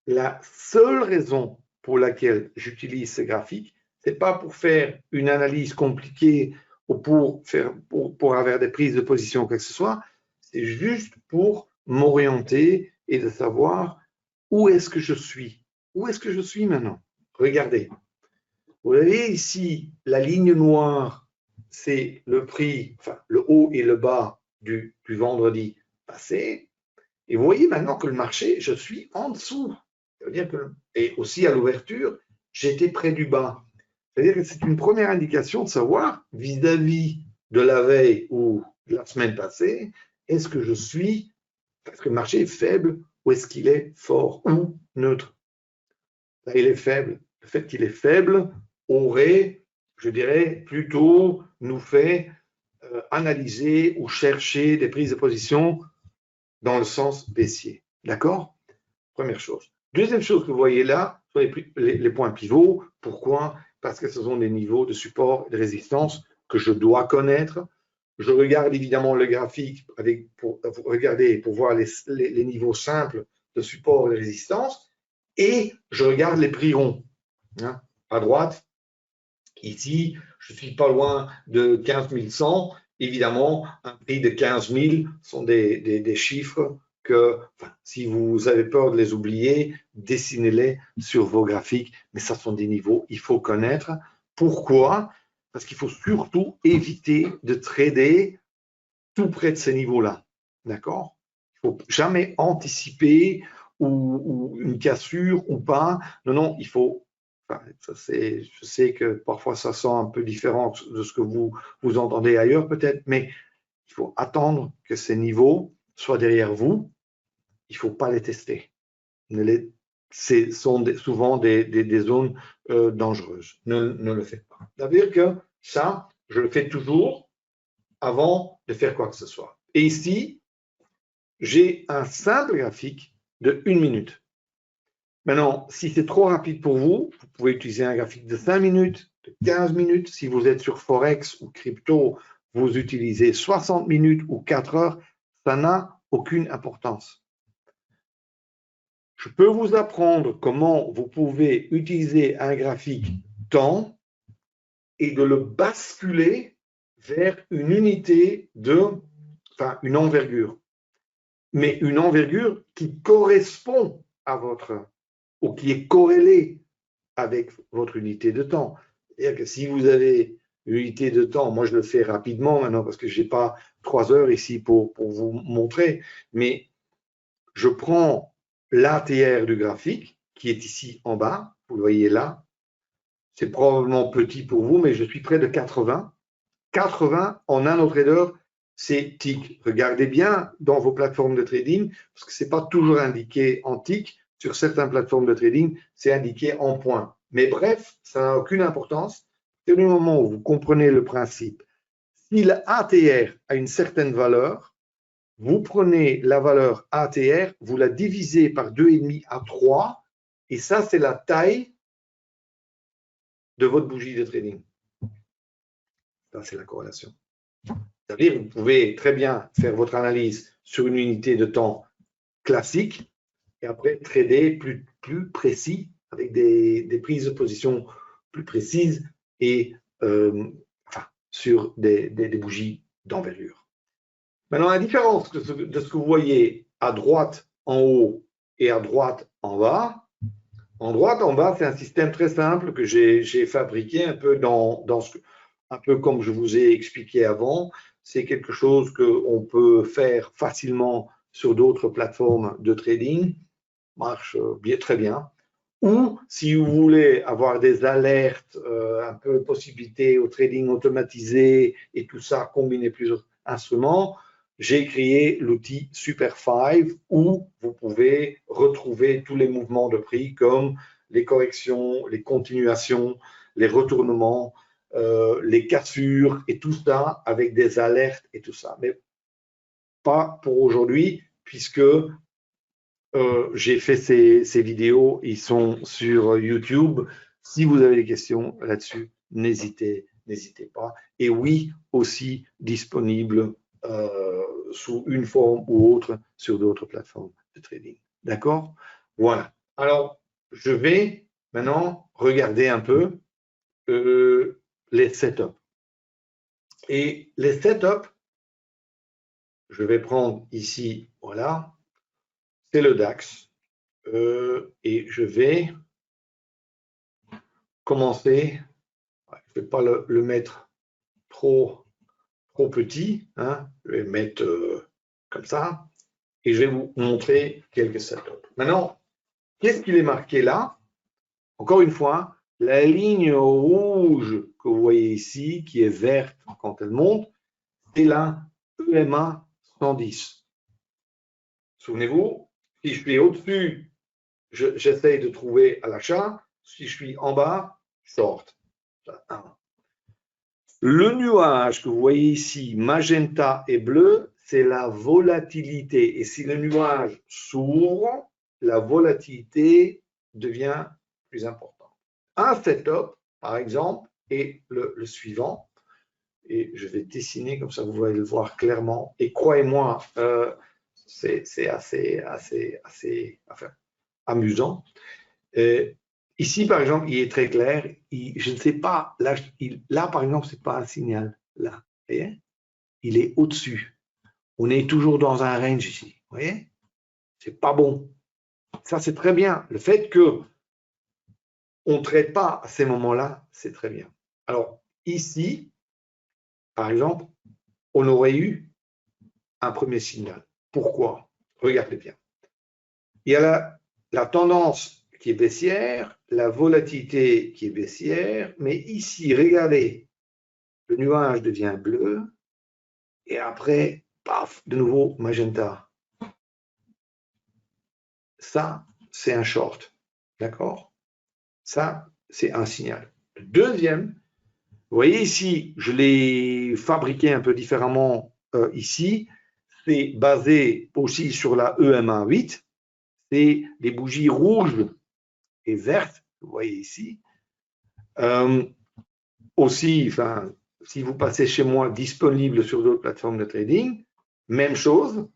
La seule raison pour laquelle j'utilise ce graphique, ce n'est pas pour faire une analyse compliquée ou pour avoir des prises de position, quoi que ce soit. C'est juste pour m'orienter et de savoir où est-ce que je suis. Où est-ce que je suis maintenant? Regardez. Vous voyez ici, la ligne noire, c'est le prix, enfin le haut et le bas du vendredi passé. Et vous voyez maintenant que le marché, je suis en dessous. Ça veut dire que, et aussi à l'ouverture, j'étais près du bas. C'est-à-dire que c'est une première indication de savoir, vis-à-vis de la veille ou de la semaine passée, est-ce que je suis, est-ce que le marché est faible ou est-ce qu'il est fort ou neutre? Là, il est faible. Le fait qu'il est faible aurait, je dirais, plutôt nous fait analyser ou chercher des prises de position dans le sens baissier. D'accord? Première chose. Deuxième chose que vous voyez là, sont les points pivots. Pourquoi? Parce que ce sont des niveaux de support et de résistance que je dois connaître. Je regarde évidemment le graphique pour regarder, pour voir les niveaux simples de support et de résistance. Et je regarde les prix ronds. Hein, à droite, ici, je ne suis pas loin de 15 100. Évidemment, un prix de 15 000 sont des chiffres que, enfin, si vous avez peur de les oublier, dessinez-les sur vos graphiques. Mais ça sont des niveaux, il faut connaître. Pourquoi? Parce qu'il faut surtout éviter de trader tout près de ces niveaux-là. D'accord? Il ne faut jamais anticiper ou une cassure ou pas. Non, non, il faut. Enfin, je sais que parfois ça sent un peu différent de ce que vous entendez ailleurs peut-être, mais il faut attendre que ces niveaux soient derrière vous. Il ne faut pas les tester. Ce sont souvent des zones dangereuses. Ne le faites pas. C'est-à-dire que ça, je le fais toujours avant de faire quoi que ce soit. Et ici, j'ai un simple graphique de 1 minute. Maintenant, si c'est trop rapide pour vous, vous pouvez utiliser un graphique de 5 minutes, de 15 minutes. Si vous êtes sur Forex ou crypto, vous utilisez 60 minutes ou 4 heures. Ça n'a aucune importance. Je peux vous apprendre comment vous pouvez utiliser un graphique temps et de le basculer vers une unité enfin une envergure. Mais une envergure qui correspond à ou qui est corrélée avec votre unité de temps. C'est-à-dire que si vous avez une unité de temps, moi je le fais rapidement maintenant parce que je n'ai pas 3 heures ici pour vous montrer, mais je prends l'ATR du graphique, qui est ici en bas, vous le voyez là. C'est probablement petit pour vous, mais je suis près de 80. 80 en nanotrader, c'est tick. Regardez bien dans vos plateformes de trading, parce que ce n'est pas toujours indiqué en tick. Sur certaines plateformes de trading, c'est indiqué en points. Mais bref, ça n'a aucune importance. C'est le moment où vous comprenez le principe. Si l'ATR a une certaine valeur, vous prenez la valeur ATR, vous la divisez par 2,5 à 3, et ça, c'est la taille de votre bougie de trading. Ça, c'est la corrélation. C'est-à-dire que vous pouvez très bien faire votre analyse sur une unité de temps classique et après trader plus précis avec des prises de position plus précises et sur des bougies d'envergure. Maintenant, la différence de ce que vous voyez à droite en haut et à droite en bas, en droite en bas, c'est un système très simple que j'ai fabriqué un peu un peu comme je vous ai expliqué avant. C'est quelque chose qu'on peut faire facilement sur d'autres plateformes de trading, marche très bien. Ou si vous voulez avoir des alertes, un peu possibilité au trading automatisé et tout ça, combiner plusieurs instruments, j'ai créé l'outil Super 5 où vous pouvez retrouver tous les mouvements de prix comme les corrections, les continuations, les retournements, les cassures et tout ça avec des alertes et tout ça. Mais pas pour aujourd'hui puisque j'ai fait ces vidéos, ils sont sur YouTube. Si vous avez des questions là-dessus, n'hésitez pas. Et oui, aussi disponible sous une forme ou autre sur d'autres plateformes de trading. D'accord? Voilà. Alors, je vais maintenant regarder un peu les setups. Et les setups, je vais prendre ici, voilà, c'est le DAX. Et je vais commencer, je ne vais pas le mettre trop petit, hein, je vais le mettre comme ça, et je vais vous montrer quelques setups. Maintenant, qu'est-ce qu'il est marqué là? Encore une fois, la ligne rouge que vous voyez ici, qui est verte quand elle monte, c'est la EMA 110. Souvenez-vous, si je suis au-dessus, j'essaye de trouver à l'achat. Si je suis en bas, short. Le nuage que vous voyez ici, magenta et bleu, c'est la volatilité. Et si le nuage s'ouvre, la volatilité devient plus importante. Un setup, par exemple, est le suivant. Et je vais dessiner comme ça, vous allez le voir clairement. Et croyez-moi, c'est assez amusant. Ici, par exemple, il est très clair. Je ne sais pas, là par exemple, ce n'est pas un signal. Là, vous voyez? Il est au-dessus. On est toujours dans un range ici. Vous voyez? C'est pas bon. Ça, c'est très bien. Le fait qu'on ne traite pas à ces moments-là, c'est très bien. Alors, ici, par exemple, on aurait eu un premier signal. Pourquoi? Regardez bien. Il y a la tendance qui est baissière, la volatilité qui est baissière, mais ici, regardez, le nuage devient bleu, et après, paf, de nouveau magenta. Ça, c'est un short, d'accord? Ça, c'est un signal. Le deuxième, vous voyez ici, je l'ai fabriqué un peu différemment ici, c'est basé aussi sur la EMA 8, c'est des bougies rouges et vertes, vous voyez ici. Aussi, enfin, si vous passez chez moi, disponible sur d'autres plateformes de trading, même chose.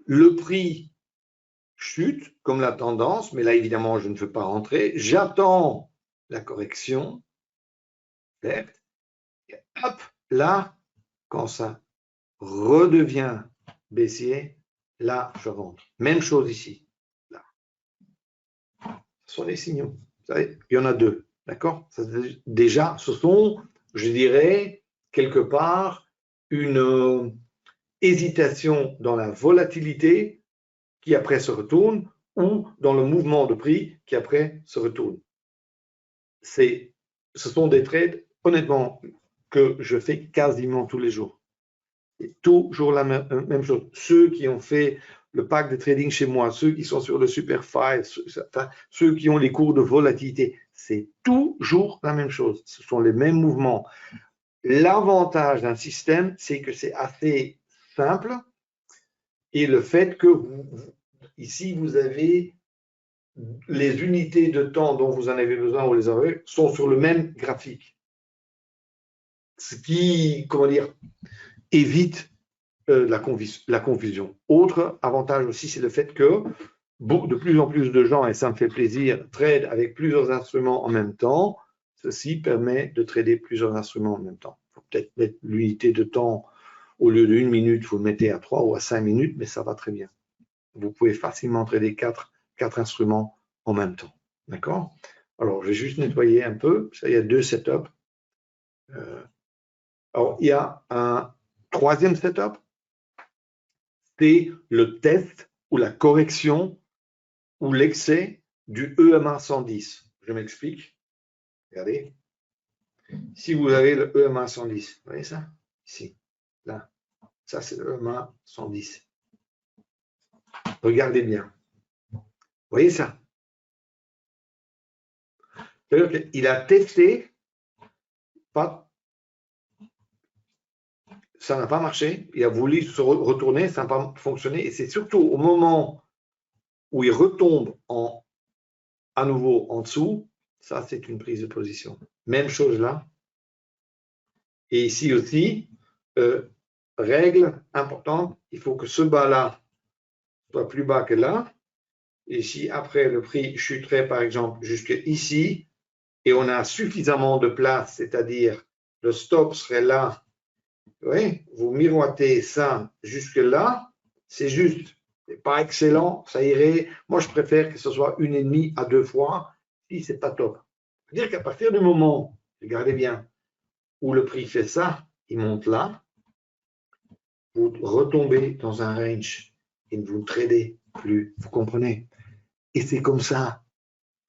Le prix chute comme la tendance, mais là, évidemment, je ne veux pas rentrer. J'attends la correction verte. Et hop, là, quand ça redevient baissier, là, je rentre. Même chose ici. Là. Ce sont les signaux. Vous savez, il y en a deux. D'accord? Déjà, ce sont, je dirais, quelque part, une hésitation dans la volatilité qui après se retourne ou dans le mouvement de prix qui après se retourne. Ce sont des trades, honnêtement, que je fais quasiment tous les jours. C'est toujours la même chose. Ceux qui ont fait le pack de trading chez moi, ceux qui sont sur le Super 5, ceux qui ont les cours de volatilité, c'est toujours la même chose. Ce sont les mêmes mouvements. L'avantage d'un système, c'est que c'est assez simple et le fait que ici, vous avez les unités de temps dont vous en avez besoin ou les avez sont sur le même graphique. Ce qui, comment dire, évite la confusion. Autre avantage aussi, c'est le fait que de plus en plus de gens, et ça me fait plaisir, trade avec plusieurs instruments en même temps. Ceci permet de trader plusieurs instruments en même temps. Il faut peut-être mettre l'unité de temps, au lieu d'1 minute, vous le mettez à 3 ou à 5 minutes, mais ça va très bien. Vous pouvez facilement trader 4 instruments en même temps. D'accord? Alors, je vais juste nettoyer un peu. Ça, il y a 2 setups. Alors, il y a un troisième setup. C'est le test ou la correction ou l'excès du EMA 110. Je m'explique. Regardez. Si vous avez le EMA 110, vous voyez ça? Ici, là. Ça, c'est le EMA 110. Regardez bien. Vous voyez ça? C'est-à-dire qu'il a testé, ça n'a pas marché, il a voulu se retourner, ça n'a pas fonctionné, et c'est surtout au moment où il retombe à nouveau en dessous, ça c'est une prise de position. Même chose là. Et ici aussi, règle importante, il faut que ce bas-là soit plus bas que là. Et si après le prix chuterait par exemple jusqu'ici, et on a suffisamment de place, c'est-à-dire le stop serait là, oui, vous miroitez ça jusque-là, c'est juste, c'est pas excellent, ça irait. Moi, je préfère que ce soit 1,5 à 2 fois, si c'est pas top. C'est-à-dire qu'à partir du moment, regardez bien, où le prix fait ça, il monte là, vous retombez dans un range et vous ne tradez plus, vous comprenez? Et c'est comme ça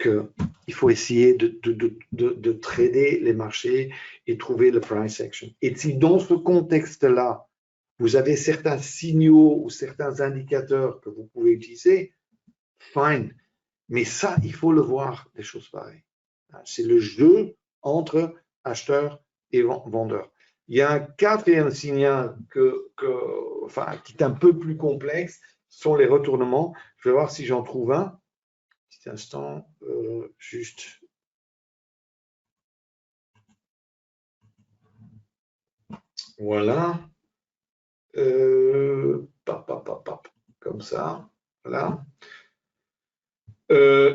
qu'il faut essayer de trader les marchés et trouver le price action. Et si dans ce contexte-là, vous avez certains signaux ou certains indicateurs que vous pouvez utiliser, fine. Mais ça, il faut le voir, des choses pareilles. C'est le jeu entre acheteurs et vendeurs. Il y a un quatrième signal qui est un peu plus complexe, ce sont les retournements. Je vais voir si j'en trouve un. Petit instant, juste. Voilà. Comme ça. Voilà.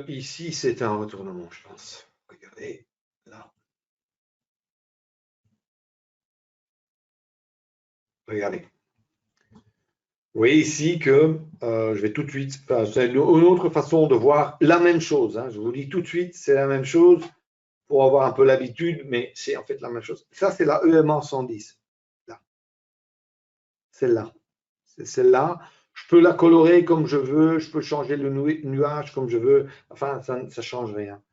Ici, c'est un retournement, je pense. Regardez, là. Regardez. Vous voyez ici que je vais tout de suite, c'est une autre façon de voir la même chose. Hein. Je vous dis tout de suite, c'est la même chose pour avoir un peu l'habitude, mais c'est en fait la même chose. Ça, c'est la EMA 110. Là. Celle-là. C'est celle-là. Je peux la colorer comme je veux, je peux changer le nuage comme je veux. Enfin, ça ne change rien.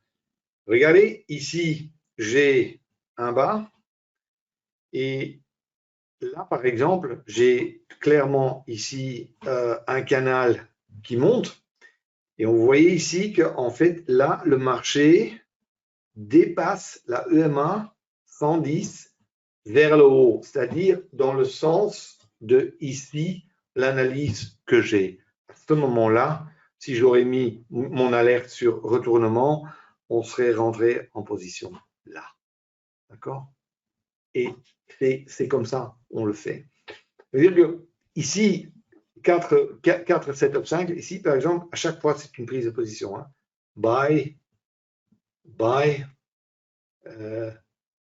Regardez, ici, j'ai un bas et là, par exemple, j'ai clairement ici un canal qui monte et on voyait ici qu'en fait, là, le marché dépasse la EMA 110 vers le haut, c'est-à-dire dans le sens de ici, l'analyse que j'ai. À ce moment-là, si j'aurais mis mon alerte sur retournement, on serait rentré en position là. D'accord? Et c'est comme ça, on le fait. C'est-à-dire que ici, 4 setup 5, ici par exemple, à chaque fois c'est une prise de position. Hein. Buy, buy.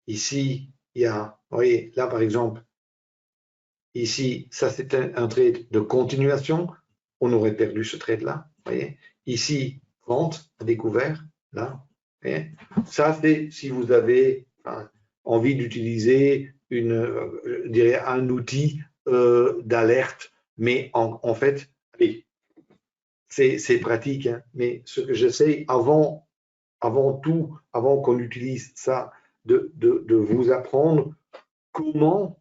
Ici, il y a, vous voyez, là par exemple, ici, ça c'est un trade de continuation. On aurait perdu ce trade-là. Voyez. Ici, vente à découvert, là. Voyez. Ça c'est si vous avez envie d'utiliser un outil d'alerte, mais en fait, allez, c'est pratique, hein, mais ce que j'essaie avant tout, avant qu'on utilise ça, de vous apprendre comment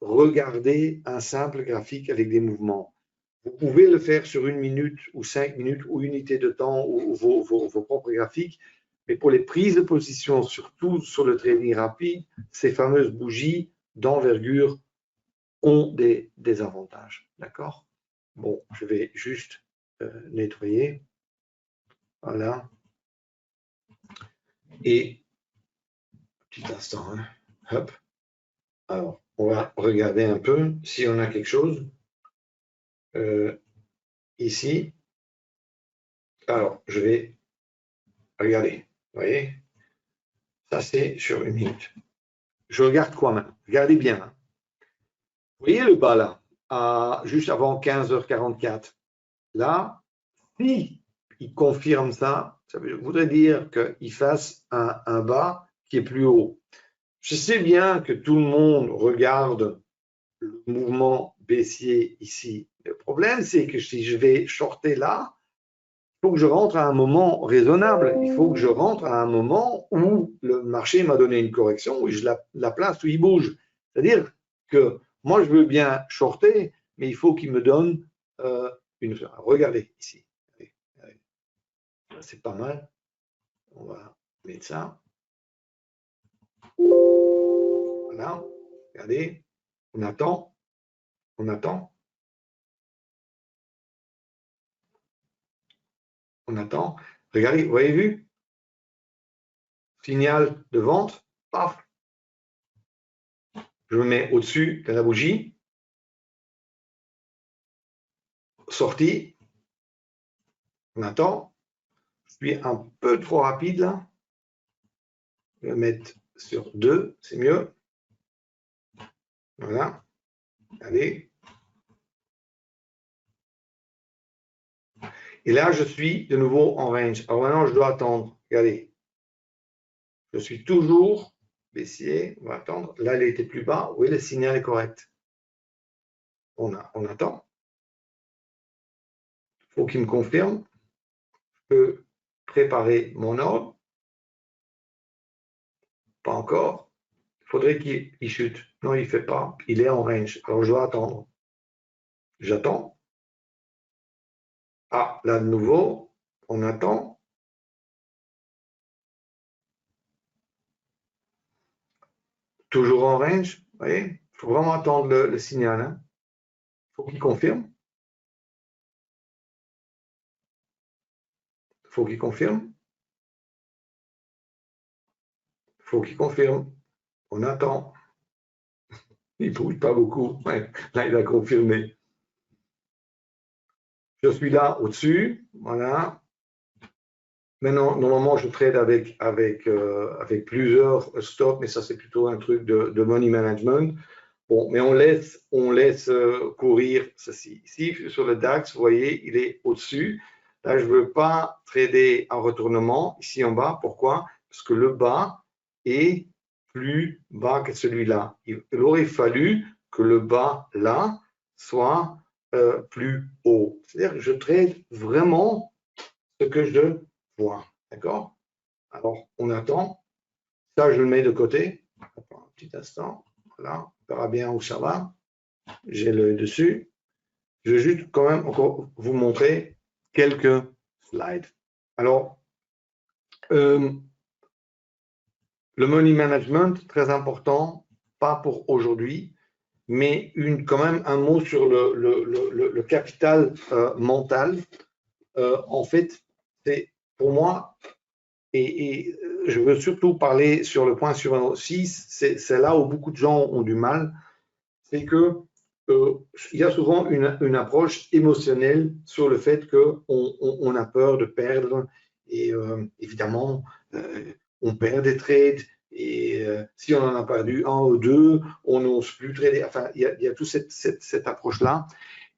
regarder un simple graphique avec des mouvements. Vous pouvez le faire sur 1 minute ou 5 minutes ou unité de temps ou vos propres graphiques, mais pour les prises de position, surtout sur le trading rapide, ces fameuses bougies d'envergure ont des avantages. D'accord? Bon, je vais juste nettoyer. Voilà. Et, petit instant, hein. Hop. Alors, on va regarder un peu si on a quelque chose ici. Alors, je vais regarder. Vous voyez? Ça, c'est sur 1 minute. Je regarde quoi maintenant? Regardez bien. Hein. Vous voyez le bas là, juste avant 15h44. Là, si il confirme ça, ça voudrait dire qu'il fasse un bas qui est plus haut. Je sais bien que tout le monde regarde le mouvement baissier ici. Le problème, c'est que si je vais shorter là, il faut que je rentre à un moment raisonnable. Il faut que je rentre à un moment où le marché m'a donné une correction, où je la place où il bouge. C'est-à-dire que moi, je veux bien shorter, mais il faut qu'il me donne une... Regardez ici. C'est pas mal. On va mettre ça. Voilà. Regardez. On attend. On attend. On attend. Regardez, vous avez vu? Signal de vente. Paf. Je me mets au-dessus de la bougie. Sortie. On attend. Je suis un peu trop rapide là. Je vais mettre sur 2, c'est mieux. Voilà. Allez. Et là, je suis de nouveau en range. Alors maintenant, je dois attendre. Regardez. Je suis toujours baissier. On va attendre. Là, il était plus bas. Oui, le signal est correct. On attend. Il faut qu'il me confirme. Je peux préparer mon ordre. Pas encore. Il faudrait qu'il chute. Non, il ne fait pas. Il est en range. Alors, je dois attendre. J'attends. Ah, là, de nouveau, on attend. Toujours en range. Vous voyez, il faut vraiment attendre le signal. Hein. Il faut qu'il confirme. Il faut qu'il confirme. Il faut qu'il confirme. On attend. Il ne bouge pas beaucoup. Ouais, là, il a confirmé. Je suis là au-dessus. Voilà. Maintenant, normalement, je trade avec plusieurs stops, mais ça, c'est plutôt un truc de money management. Bon, mais on laisse courir ceci. Ici, sur le DAX, vous voyez, il est au-dessus. Là, je ne veux pas trader un retournement ici en bas. Pourquoi? Parce que le bas est plus bas que celui-là. Il aurait fallu que le bas là soit plus haut. C'est-à-dire que je trade vraiment ce que je vois. D'accord? Alors, on attend. Ça, je le mets de côté. Un petit instant. Voilà, on verra bien où ça va. J'ai l'œil dessus. Je vais juste quand même encore vous montrer quelques slides. Alors, le money management, très important, pas pour aujourd'hui, mais quand même un mot sur le capital mental. En fait, c'est pour moi, et je veux surtout parler sur le point suivant 6, c'est là où beaucoup de gens ont du mal, c'est que il y a souvent une approche émotionnelle sur le fait qu'on a peur de perdre et évidemment on perd des trades et si on en a perdu un ou deux, on n'ose plus trader. Enfin, il y a toute cette approche-là.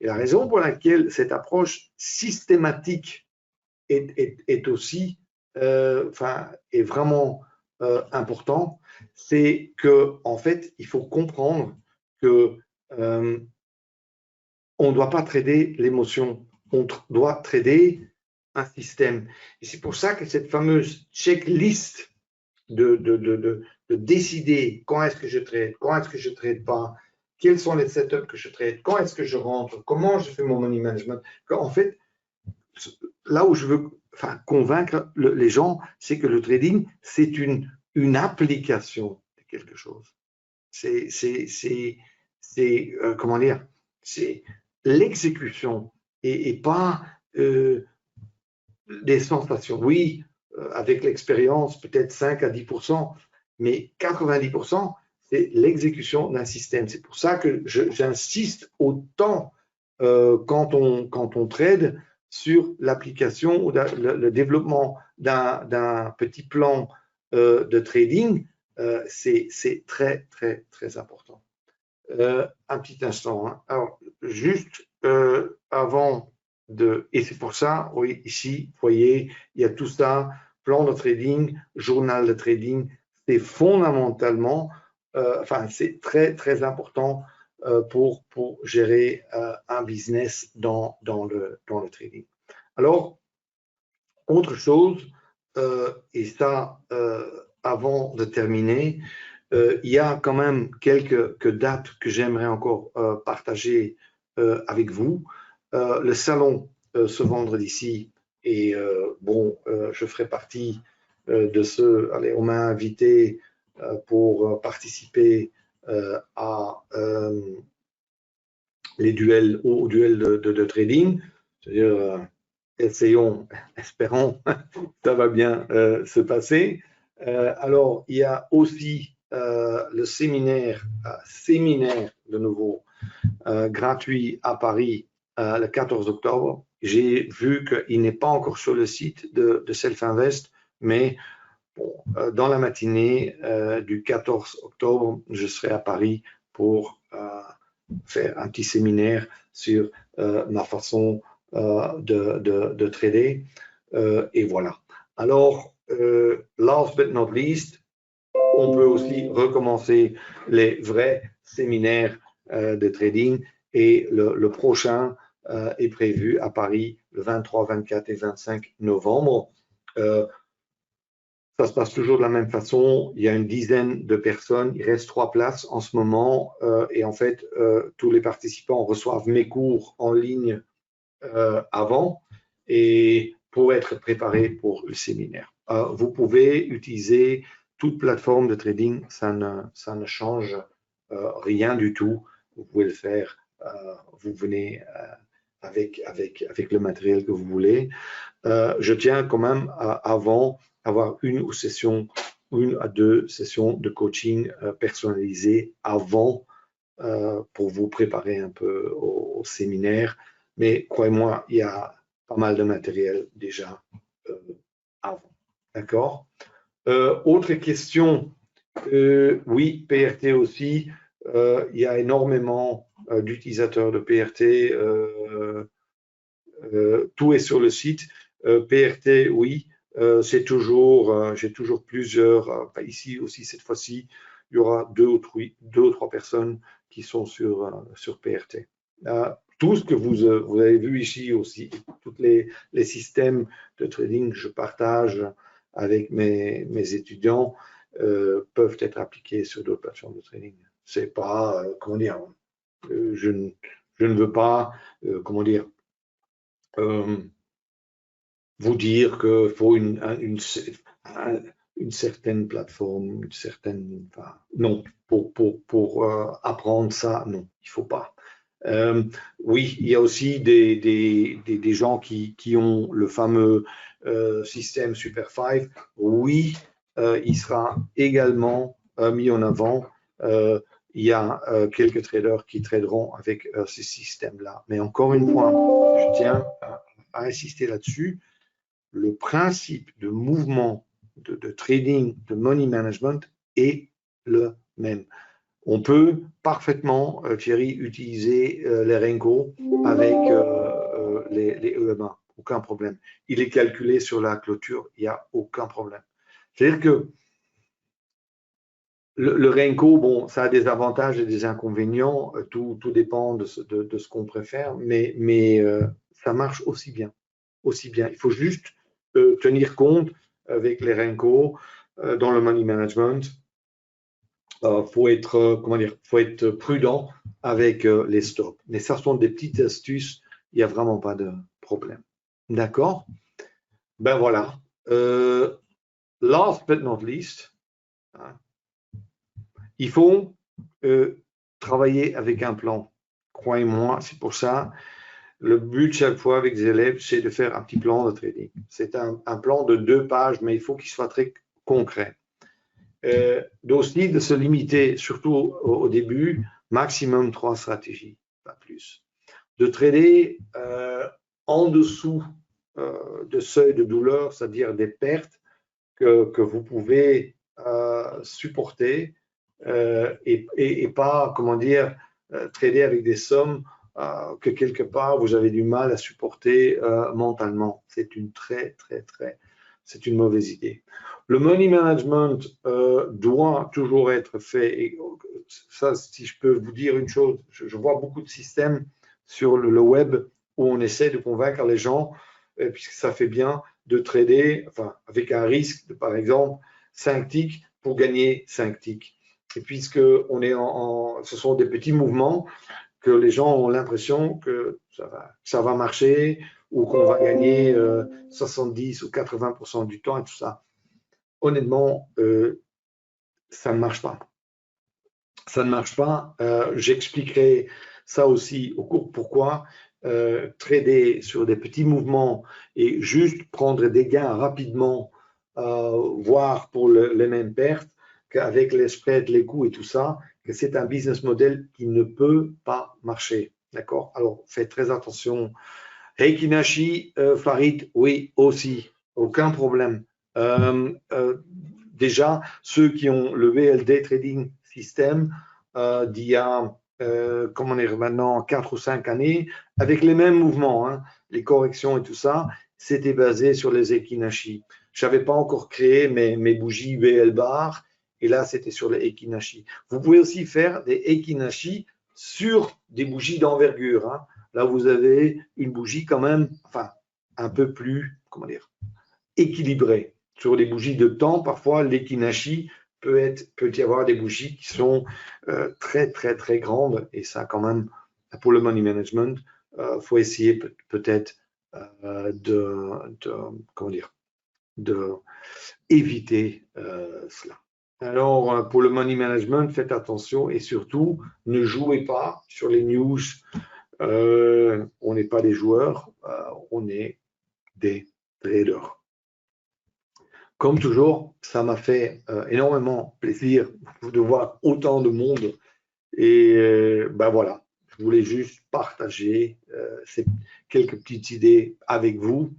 Et la raison pour laquelle cette approche systématique est aussi, est vraiment important, c'est que en fait, il faut comprendre que on ne doit pas trader l'émotion, on doit trader un système. Et c'est pour ça que cette fameuse checklist de décider quand est-ce que je trade, quand est-ce que je ne trade pas, quels sont les setups que je trade, quand est-ce que je rentre, comment je fais mon money management. En fait, là où je veux convaincre les gens, c'est que le trading, c'est une application de quelque chose. Comment dire, c'est l'exécution et pas des sensations. Oui, avec l'expérience, peut-être 5 à 10%, mais 90%, c'est l'exécution d'un système. C'est pour ça que j'insiste autant quand on trade sur l'application ou le développement d'un petit plan de trading. C'est très, très, très important. Un petit instant. Hein. Alors, juste avant et c'est pour ça, oui, ici, vous voyez, il y a tout ça, plan de trading, journal de trading, c'est fondamentalement, c'est très, très important pour gérer un business dans le trading. Alors, autre chose, et ça, avant de terminer, il y a quand même quelques dates que j'aimerais encore partager avec vous. Le salon ce vendredi-ci, et je ferai partie de ceux, allez, on m'a invité pour participer à les duels, aux duels de trading. C'est-à-dire, espérons, ça va bien se passer. Alors, il y a aussi le séminaire de nouveau gratuit à Paris le 14 octobre. J'ai vu qu'il n'est pas encore sur le site de Self-Invest, mais bon, dans la matinée du 14 octobre, je serai à Paris pour faire un petit séminaire sur ma façon de trader. Et voilà. Alors, last but not least, on peut aussi recommencer les vrais séminaires de trading et le prochain est prévu à Paris le 23, 24 et 25 novembre. Ça se passe toujours de la même façon. Il y a une dizaine de personnes. Il reste 3 places en ce moment. Et en fait, tous les participants reçoivent mes cours en ligne avant et pour être préparés pour le séminaire. Vous pouvez utiliser toute plateforme de trading. Ça ne change rien du tout. Vous pouvez le faire. Vous venez avec le matériel que vous voulez. Je tiens quand même avant avoir une à deux sessions de coaching personnalisées avant pour vous préparer un peu au séminaire. Mais croyez-moi, il y a pas mal de matériel déjà avant. D'accord? Autre question. Oui, PRT aussi. Il y a énormément d'utilisateurs de PRT. Tout est sur le site. PRT, oui. J'ai toujours plusieurs. Ici aussi, cette fois-ci, il y aura deux ou trois personnes qui sont sur PRT. Tout ce que vous avez vu ici aussi, tous les systèmes de trading que je partage avec mes étudiants peuvent être appliqués sur d'autres plateformes de trading. C'est pas, comment dire, je ne veux pas, comment dire, vous dire qu'il faut une certaine plateforme, non, pour apprendre ça, non, il ne faut pas. Oui, il y a aussi des gens qui ont le fameux système Super 5. Oui, il sera également mis en avant. Il y a quelques traders qui traderont avec ce système-là. Mais encore une fois, je tiens à insister là-dessus. Le principe de mouvement de trading, de money management est le même. On peut parfaitement, Thierry, utiliser les Renko avec les EMA, aucun problème. Il est calculé sur la clôture, il n'y a aucun problème. C'est-à-dire que Le Renko, bon, ça a des avantages et des inconvénients, tout dépend de ce qu'on préfère, mais ça marche aussi bien. Aussi bien. Il faut juste tenir compte avec les Renko dans le money management. Faut être, comment dire, faut être prudent avec les stops. Mais ça sont des petites astuces, il n'y a vraiment pas de problème. D'accord? Ben voilà. Last but not least, hein, il faut travailler avec un plan. Croyez-moi, c'est pour ça. Le but chaque fois avec les élèves, c'est de faire un petit plan de trading. C'est un plan de 2 pages, mais il faut qu'il soit très concret. D'aussi de se limiter, surtout au début, maximum 3 stratégies, pas plus. De trader en dessous de seuil de douleur, c'est-à-dire des pertes que vous pouvez supporter et pas, comment dire, trader avec des sommes que quelque part vous avez du mal à supporter mentalement. C'est une c'est une mauvaise idée. Le money management doit toujours être fait. Et ça, si je peux vous dire une chose, je vois beaucoup de systèmes sur le web où on essaie de convaincre les gens, puisque ça fait bien, de trader, enfin, avec un risque de, par exemple, 5 ticks pour gagner 5 ticks. Et puisque ce sont des petits mouvements, que les gens ont l'impression que ça va marcher ou qu'on va gagner 70 ou 80% du temps et tout ça. Honnêtement, ça ne marche pas. Ça ne marche pas. J'expliquerai ça aussi au cours pourquoi trader sur des petits mouvements et juste prendre des gains rapidement, voire pour les mêmes pertes, qu'avec les spreads, les coûts et tout ça, que c'est un business model qui ne peut pas marcher. D'accord? Alors, faites très attention. Heikinashi, Farid, oui, aussi. Aucun problème. Déjà, ceux qui ont le VLD Trading System d'il y a, comment dire, maintenant 4 ou 5 années, avec les mêmes mouvements, hein, les corrections et tout ça, c'était basé sur les Heikinashi. Je n'avais pas encore créé mes bougies VL bar, et là, c'était sur les Heikinashi. Vous pouvez aussi faire des Heikinashi sur des bougies d'envergure. Hein. Là, vous avez une bougie quand même, enfin, un peu plus, comment dire, équilibrée. Sur les bougies de temps, parfois, l'Ekinashi peut y avoir des bougies qui sont très grandes, et ça, quand même, pour le money management, faut essayer peut-être comment dire, de éviter cela. Alors, pour le money management, faites attention et surtout, ne jouez pas sur les news. On n'est pas des joueurs, on est des traders. Comme toujours, ça m'a fait énormément plaisir de voir autant de monde. Et ben voilà, je voulais juste partager ces quelques petites idées avec vous.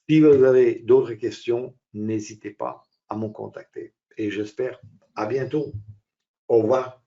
Si vous avez d'autres questions, n'hésitez pas à me contacter. Et j'espère à bientôt. Au revoir.